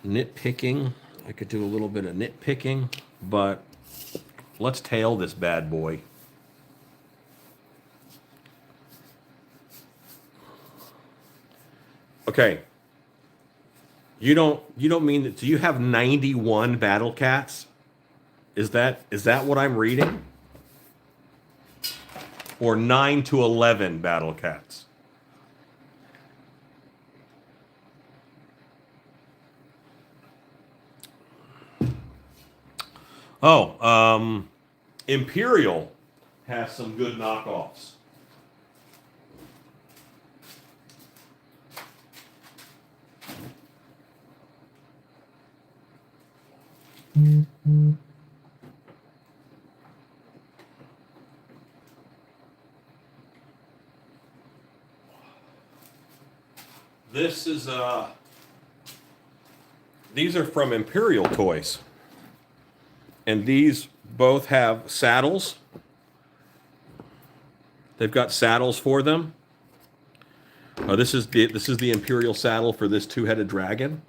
Nitpicking. I could do a little bit of nitpicking, but let's tail this bad boy. Okay. You don't mean that? Do you have 91 battle cats? Is that what I'm reading? Or 9 to 11 battle cats? Oh, Imperial has some good knockoffs. This is these are from Imperial Toys. And these both have saddles. They've got saddles for them. This is the Imperial saddle for this 2-headed dragon.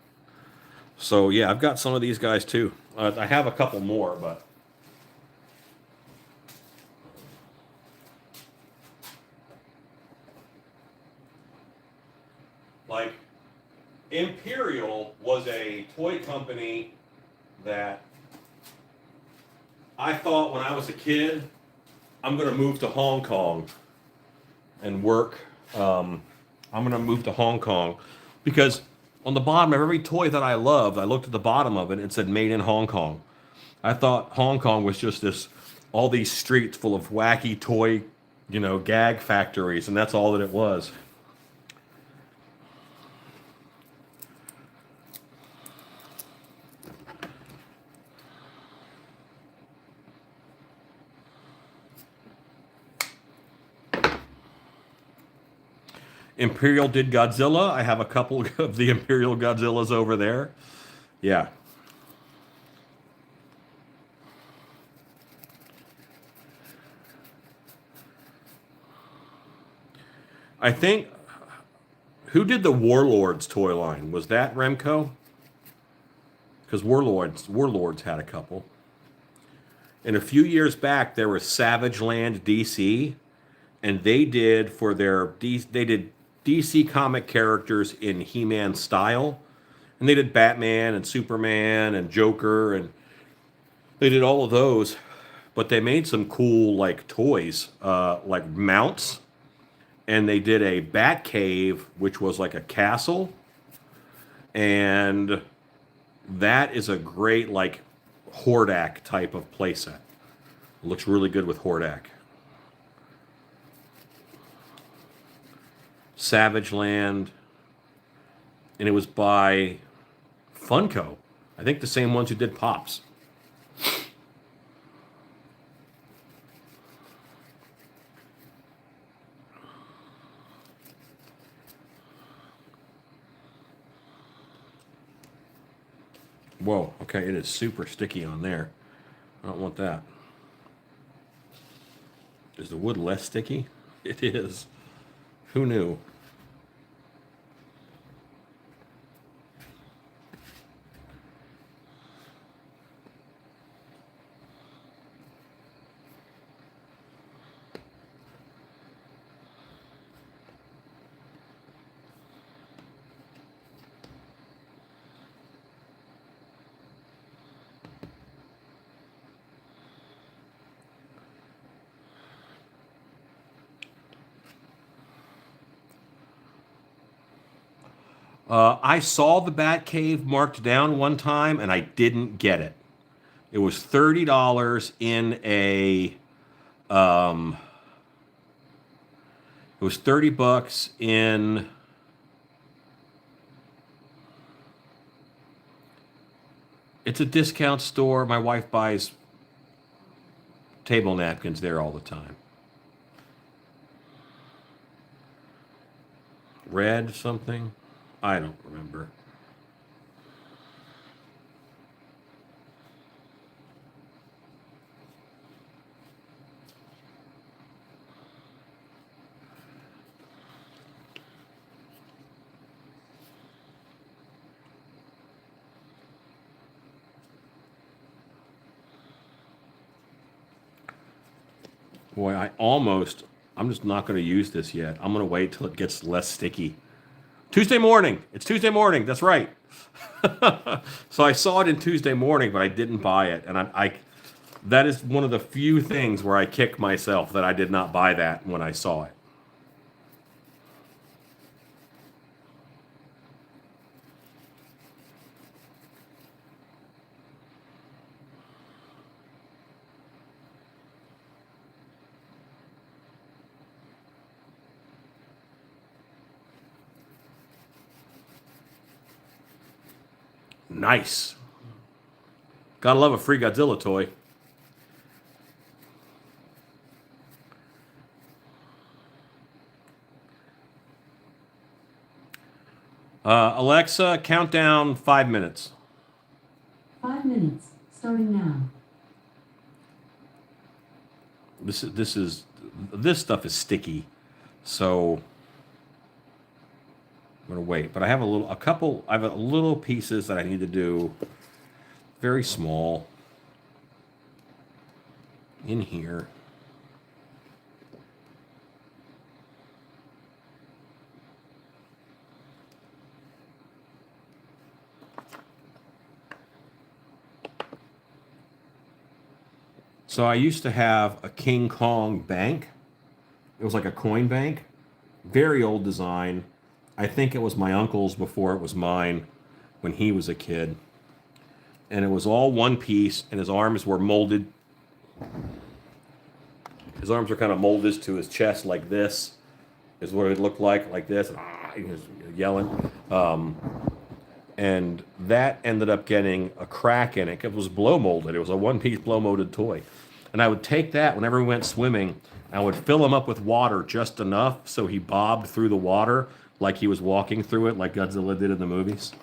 So yeah, I've got some of these guys too. I have a couple more, but like Imperial was a toy company that I thought when I was a kid, I'm going to move to Hong Kong and work. I'm going to move to Hong Kong because on the bottom of every toy that I loved, I looked at the bottom of it and it said made in Hong Kong. I thought Hong Kong was just all these streets full of wacky toy, gag factories, and that's all that it was. Imperial did Godzilla. I have a couple of the Imperial Godzillas over there. Yeah. I think, who did the Warlords toy line? Was that Remco? Because Warlords had a couple. And a few years back, there was Savage Land DC, and they did they did DC comic characters in He-Man style, and they did Batman and Superman and Joker, and they did all of those. But they made some cool like toys, like mounts, and they did a Bat Cave, which was like a castle, and that is a great like Hordak type of playset. Looks really good with Hordak. Savage Land, and it was by Funko. I think the same ones who did Pops. Whoa, okay, it is super sticky on there. I don't want that. Is the wood less sticky? It is. Who knew? I saw the Bat Cave marked down one time, and I didn't get it. It was $30 in a. It was $30 in. It's a discount store. My wife buys table napkins there all the time. Red something? I don't remember. Boy, I'm just not going to use this yet. I'm going to wait till it gets less sticky. Tuesday morning. It's Tuesday morning. That's right. So I saw it in Tuesday morning, but I didn't buy it. And that is one of the few things where I kick myself that I did not buy that when I saw it. Nice. Gotta love a free Godzilla toy. Alexa, count down 5 minutes. 5 minutes, starting now. This stuff is sticky, so I'm gonna wait. But I have I have a little pieces that I need to do, very small, in here. So I used to have a King Kong bank. It was like a coin bank. Very old design. I think it was my uncle's before it was mine when he was a kid. And it was all one piece, and his arms were molded. His arms were kind of molded to his chest like this, is what it looked like this. He was yelling. And that ended up getting a crack in it. It was blow molded. It was a one-piece blow molded toy. And I would take that whenever we went swimming, I would fill him up with water just enough so he bobbed through the water like he was walking through it, like Godzilla did in the movies.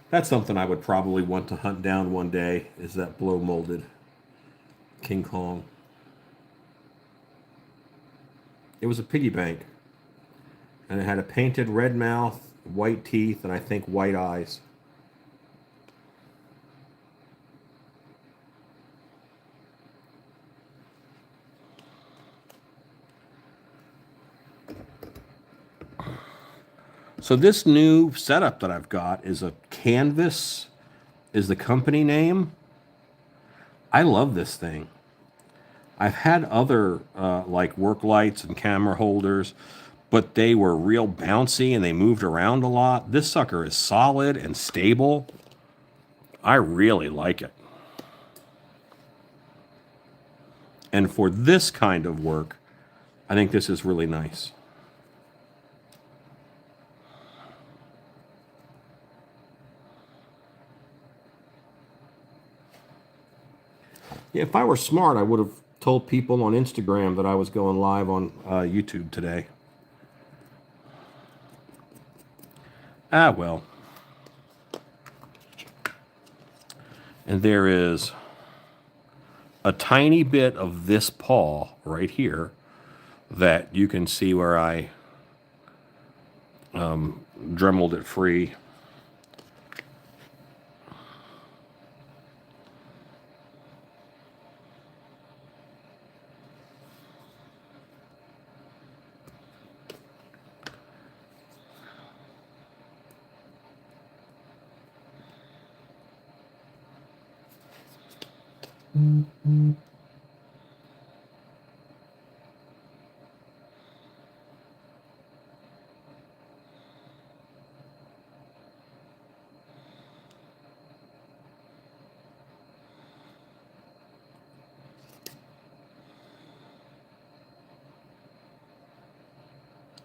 That's something I would probably want to hunt down one day, is that blow molded King Kong. It was a piggy bank. And it had a painted red mouth, white teeth, and I think white eyes. So this new setup that I've got is a Canvas, is the company name. I love this thing. I've had other like work lights and camera holders, but they were real bouncy and they moved around a lot. This sucker is solid and stable. I really like it. And for this kind of work, I think this is really nice. Yeah, if I were smart, I would have told people on Instagram that I was going live on YouTube today. Ah, well. And there is a tiny bit of this paw right here that you can see where I dremeled it free.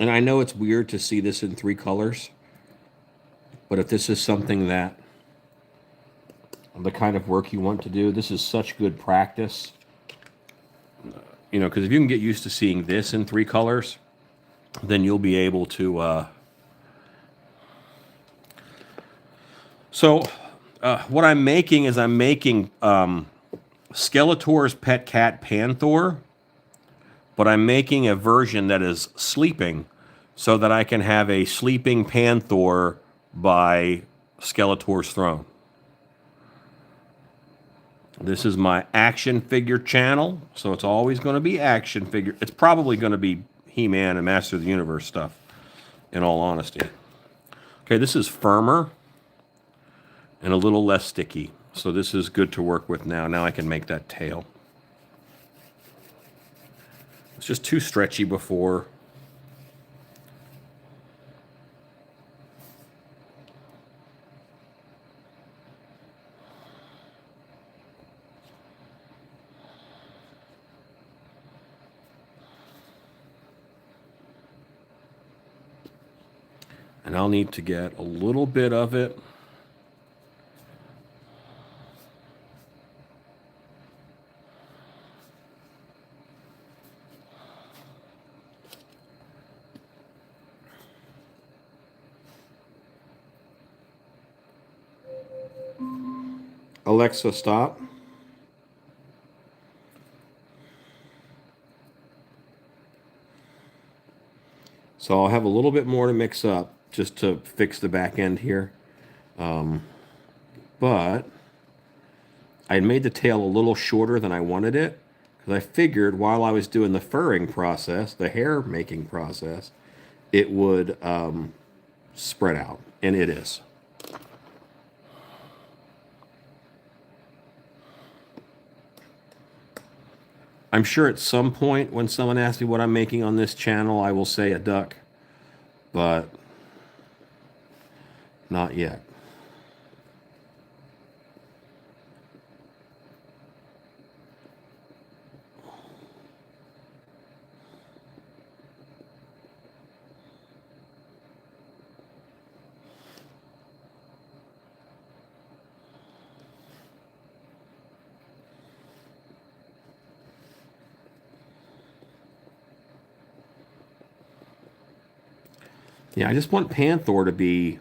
And I know it's weird to see this in 3 colors, but if this is something that the kind of work you want to do, this is such good practice. You know, because if you can get used to seeing this in 3 colors, then you'll be able to. So, what I'm making is I'm making Skeletor's pet cat Panthor, but I'm making a version that is sleeping so that I can have a sleeping Panthor by Skeletor's throne. This is my action figure channel, so it's always going to be action figure. It's probably going to be He-Man and Master of the Universe stuff, in all honesty. Okay, this is firmer and a little less sticky, so this is good to work with now. Now I can make that tail. It's just too stretchy before. And I'll need to get a little bit of it. Alexa, stop. So I'll have a little bit more to mix up just to fix the back end here. But I made the tail a little shorter than I wanted it because I figured while I was doing the furring process, the hair making process, it would spread out, and it is. I'm sure at some point when someone asks me what I'm making on this channel, I will say a duck, but not yet. Yeah, I just want Panthor to be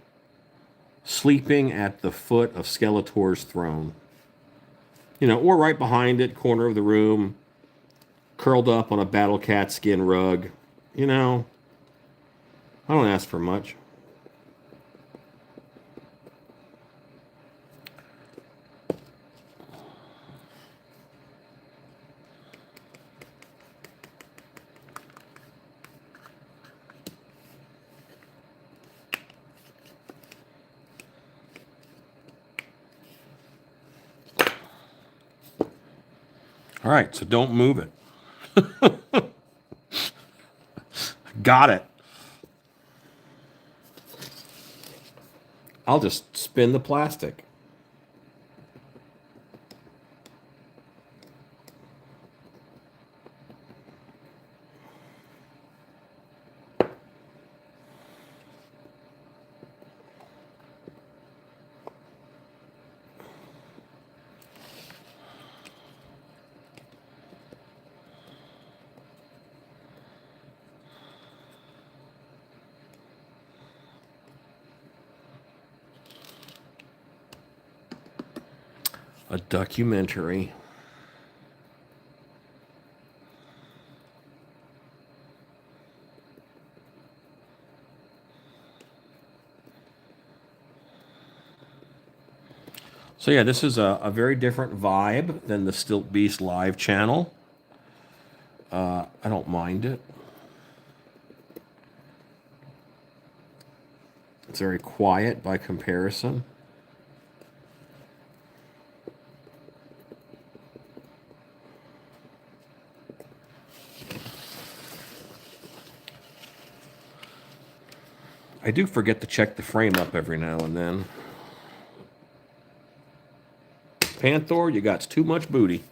sleeping at the foot of Skeletor's throne. You know, or right behind it, corner of the room, curled up on a battle cat skin rug. You know, I don't ask for much. All right, so don't move it. Got it. I'll just spin the plastic. A documentary. So yeah, this is a very different vibe than the Stilt Beast live channel. I don't mind it. It's very quiet by comparison. I do forget to check the frame up every now and then. Panthor, you got too much booty.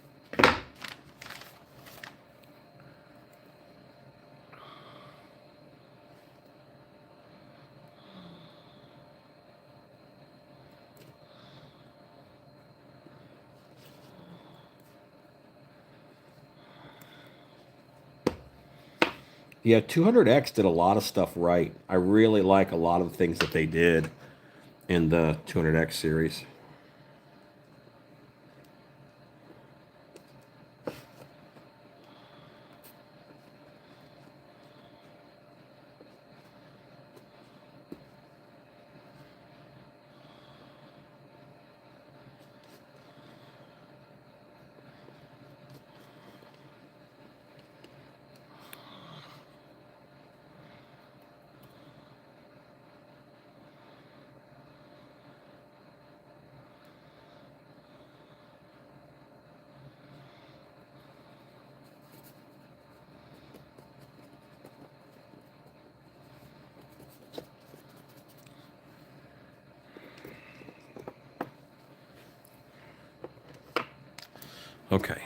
Yeah, 200X did a lot of stuff right. I really like a lot of the things that they did in the 200X series. Okay.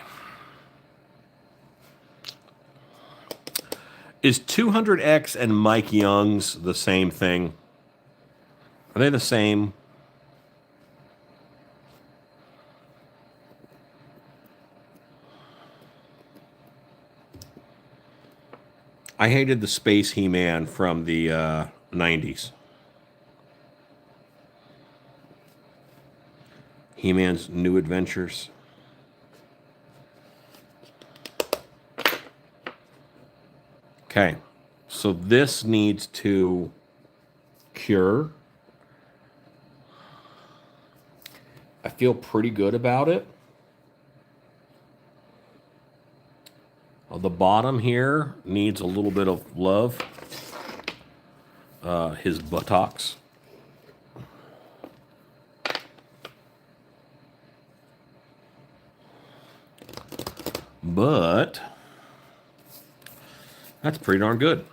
Is 200X and Mike Young's the same thing? Are they the same? I hated the Space He-Man from the 90s. He-Man's New Adventures. Okay, so this needs to cure. I feel pretty good about it. The bottom here needs a little bit of love. His buttocks. But that's pretty darn good.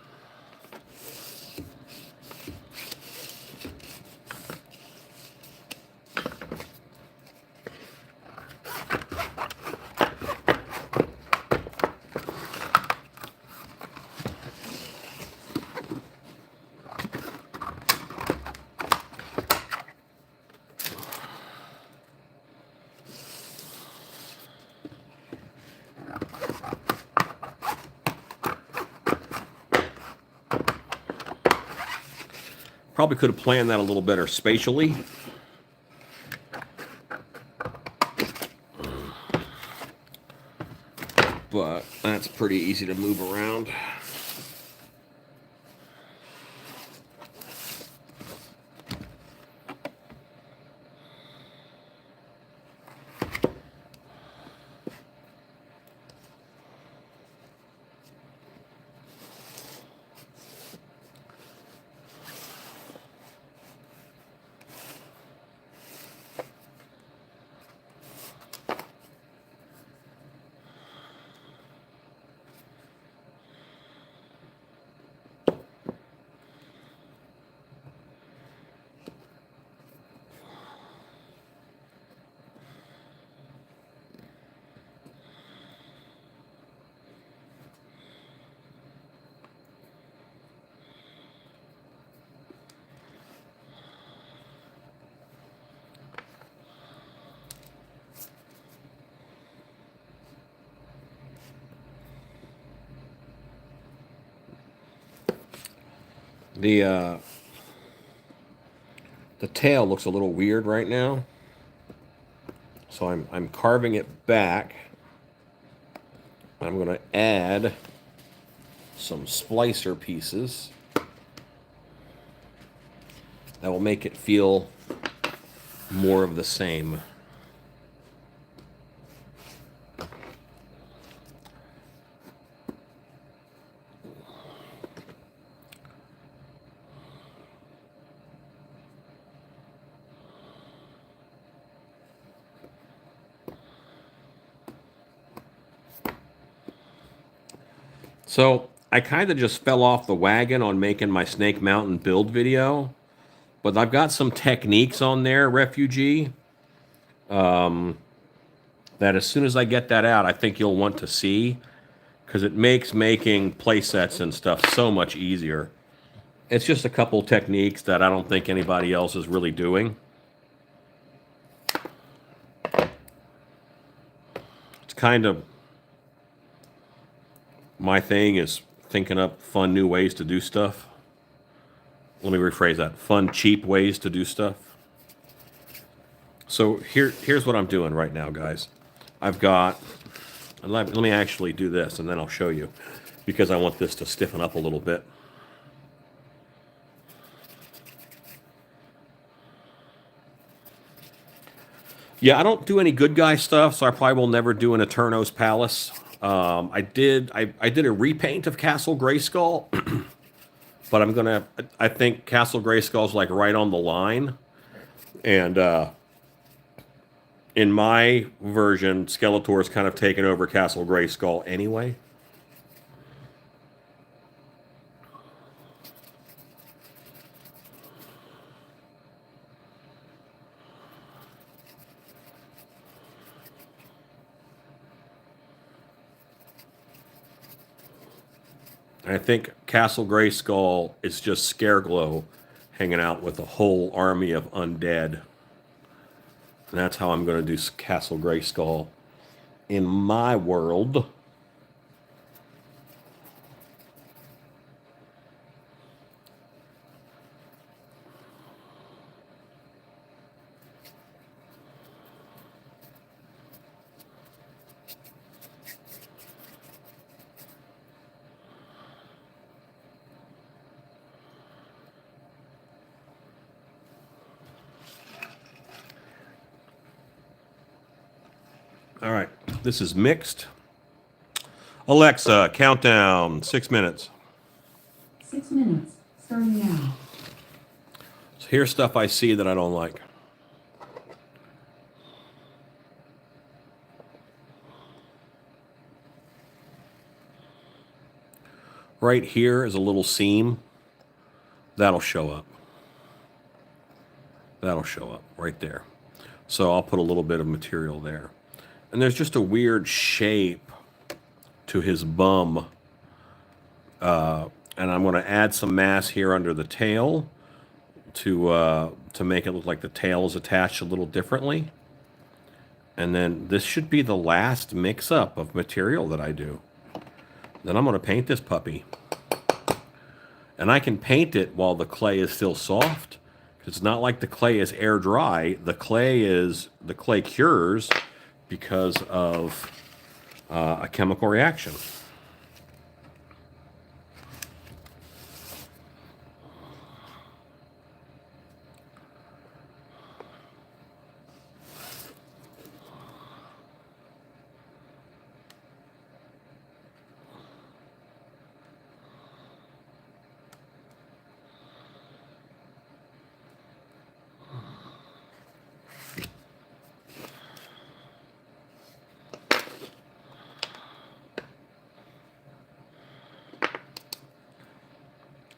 Probably could have planned that a little better spatially. But that's pretty easy to move around. The tail looks a little weird right now, so I'm carving it back. I'm going to add some splicer pieces that will make it feel more of the same. So I kind of just fell off the wagon on making my Snake Mountain build video, but I've got some techniques on there, Refugee, that as soon as I get that out, I think you'll want to see, because it makes making play sets and stuff so much easier. It's just a couple techniques that I don't think anybody else is really doing. It's kind of my thing, is thinking up fun new ways to do stuff. Let me rephrase that. Fun, cheap ways to do stuff. So here's what I'm doing right now, guys. I've got, let me actually do this, and then I'll show you, because I want this to stiffen up a little bit. Yeah, I don't do any good guy stuff, so I probably will never do an Eterno's Palace. I did a repaint of Castle Grayskull, but I think Castle Grayskull's like right on the line, and in my version, Skeletor's kind of taken over Castle Grayskull anyway. I think Castle Grayskull is just Scareglow hanging out with a whole army of undead. And that's how I'm going to do Castle Grayskull in my world. All right, this is mixed. Alexa, countdown, 6 minutes. 6 minutes, starting now. So here's stuff I see that I don't like. Right here is a little seam. That'll show up. That'll show up right there. So I'll put a little bit of material there. And there's just a weird shape to his bum. And I'm going to add some mass here under the tail to make it look like the tail is attached a little differently. And then this should be the last mix-up of material that I do. Then I'm going to paint this puppy. And I can paint it while the clay is still soft. It's not like the clay is air dry. The clay cures because of a chemical reaction.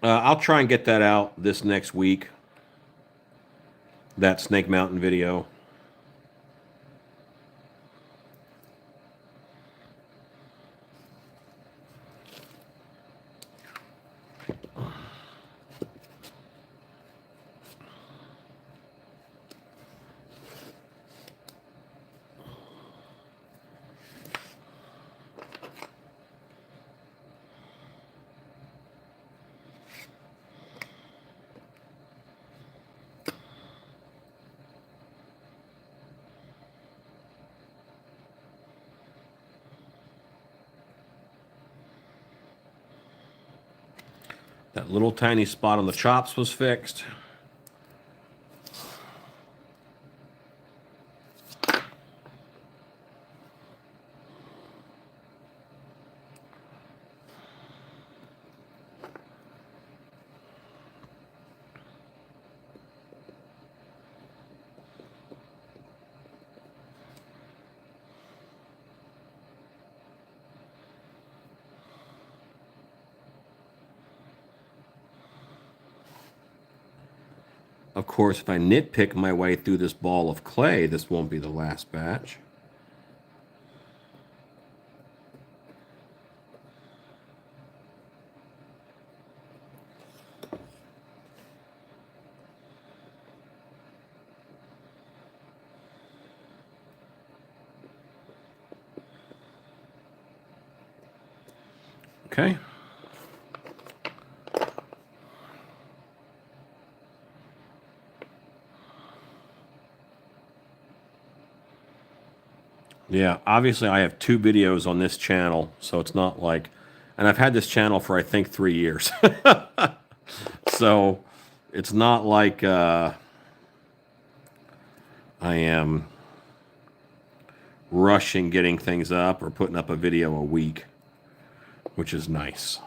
I'll try and get that out this next week. That Snake Mountain video. That little tiny spot on the chops was fixed. Of course, if I nitpick my way through this ball of clay, this won't be the last batch. Okay. Yeah, obviously I have 2 videos on this channel, so it's not like, and I've had this channel for I think 3 years. So it's not like I am rushing getting things up or putting up a video a week, which is nice.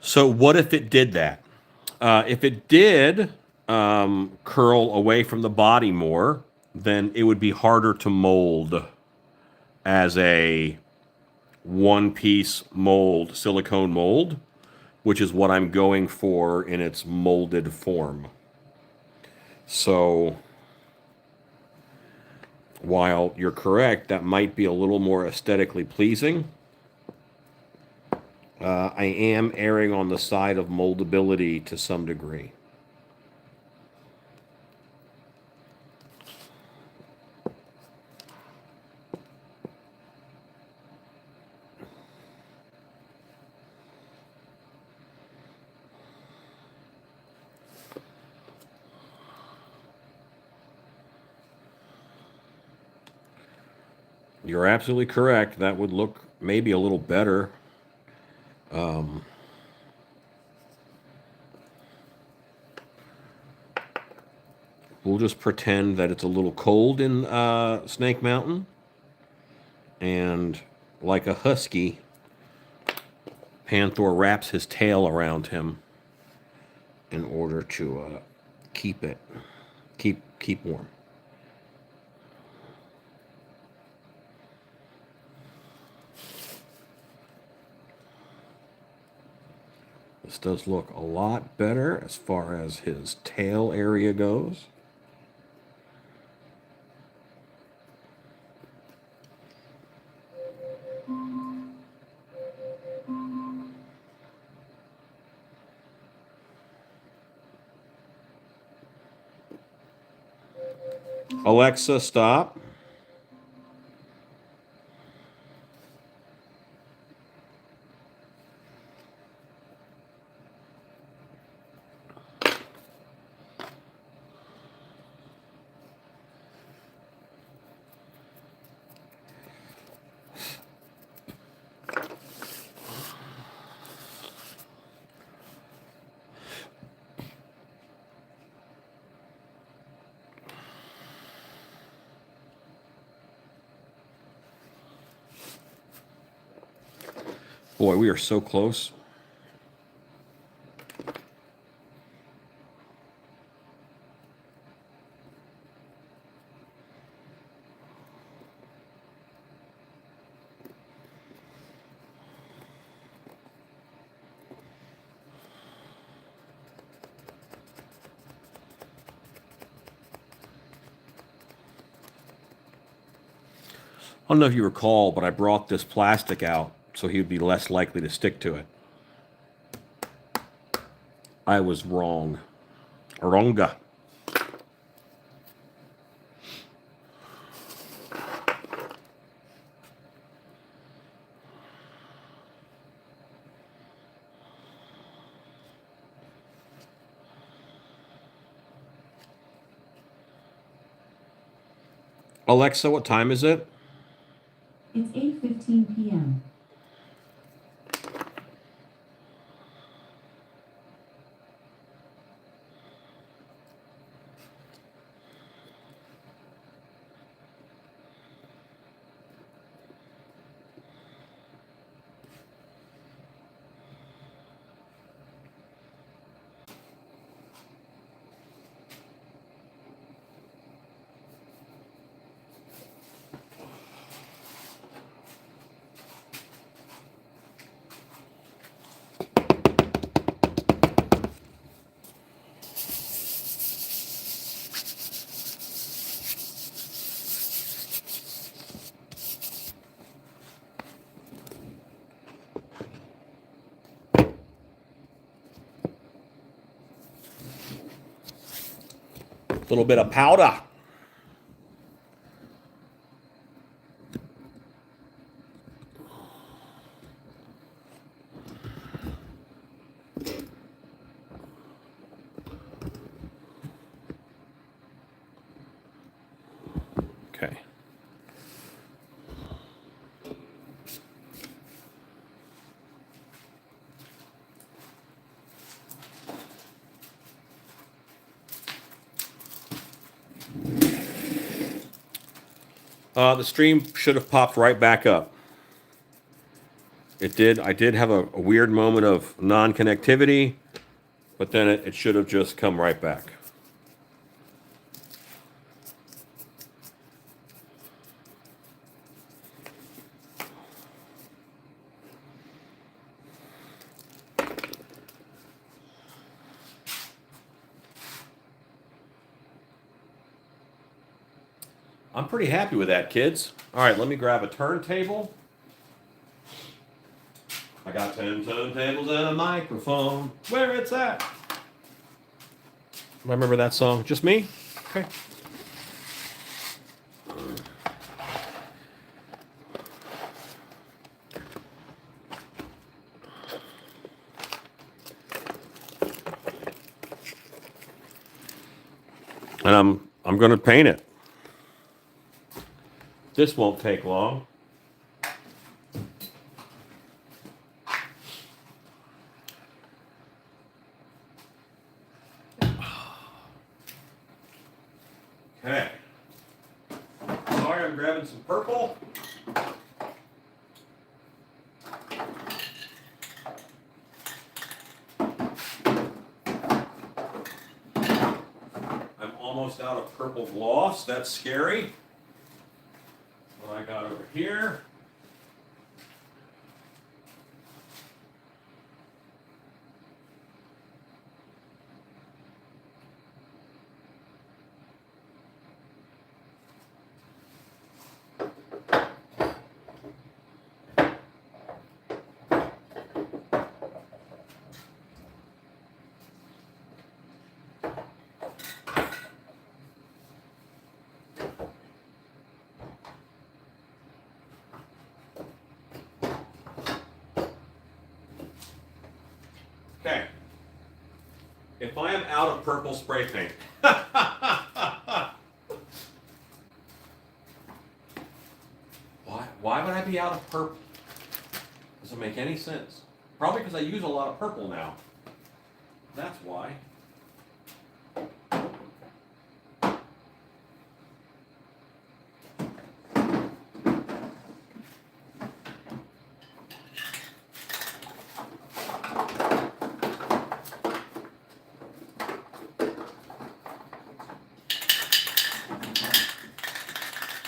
So what if it did that? If it did curl away from the body more, then it would be harder to mold as a one-piece mold, silicone mold, which is what I'm going for in its molded form. So while you're correct, that might be a little more aesthetically pleasing. I am erring on the side of moldability to some degree. You're absolutely correct. That would look maybe a little better. We'll just pretend that it's a little cold in Snake Mountain. And like a husky, Panthor wraps his tail around him in order to keep warm. This does look a lot better as far as his tail area goes. Alexa, stop. Boy, we are so close. I don't know if you recall, but I brought this plastic out so he would be less likely to stick to it. I was wrong. Wronga. Alexa, what time is it? It's 8:15 p.m. A little bit of powder. Okay. The stream should have popped right back up. It did. I did have a weird moment of non-connectivity, but then it should have just come right back. I'm pretty happy with that, kids. All right, let me grab a turntable. I got 10 turntables and a microphone. Where it's at? Remember that song? Just me? Okay. And I'm going to paint it. This won't take long. Okay. Sorry, I'm grabbing some purple. I'm almost out of purple gloss. That's scary. What I got over here. if I am out of purple spray paint. Why would I be out of purple? Doesn't make any sense. Probably because I use a lot of purple now. That's why.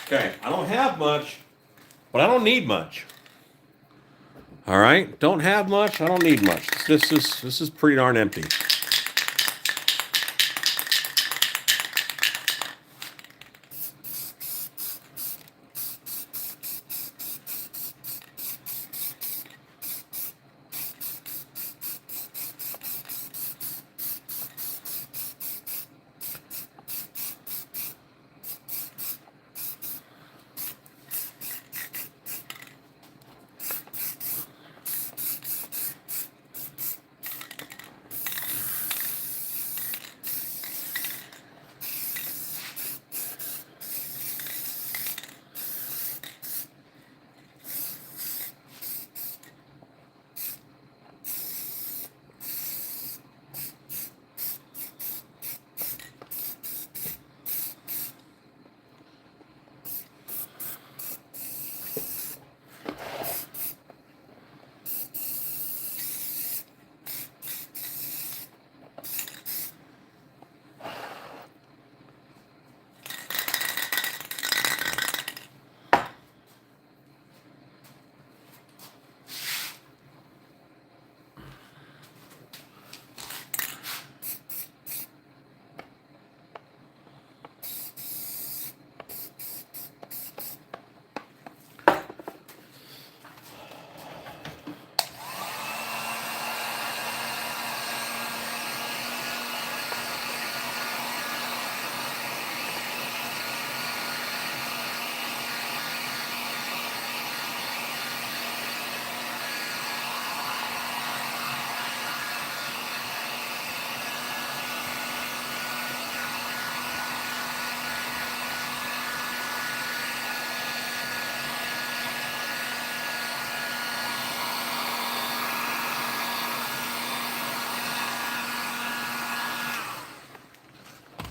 Okay, I don't have much, but I don't need much. All right, don't have much, I don't need much. This is pretty darn empty.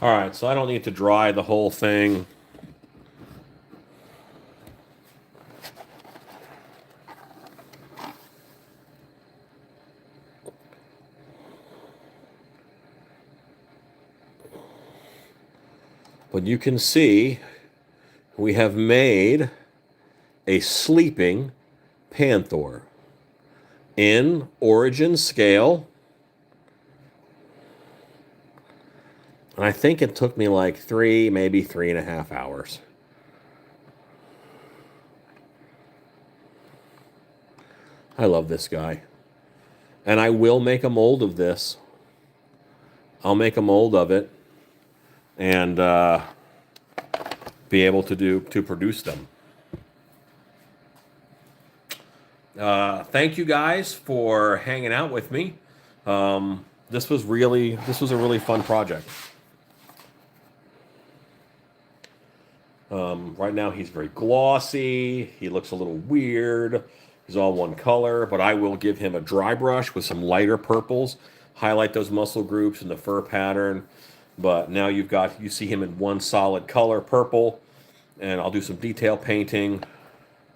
All right, so I don't need to dry the whole thing. But you can see we have made a sleeping Panthor in origin scale. And I think it took me like 3, maybe 3.5 hours. I love this guy. And I will make a mold of this. I'll make a mold of it and be able to produce them. Thank you guys for hanging out with me. This was a really fun project. Right now he's very glossy. He looks a little weird. He's all one color, but I will give him a dry brush with some lighter purples, highlight those muscle groups and the fur pattern. But now you see him in one solid color, purple, and I'll do some detail painting,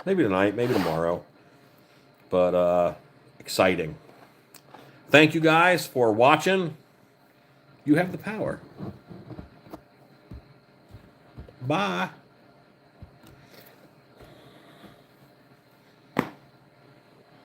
maybe tonight, maybe tomorrow. But exciting. Thank you guys for watching. You have the power. Bye.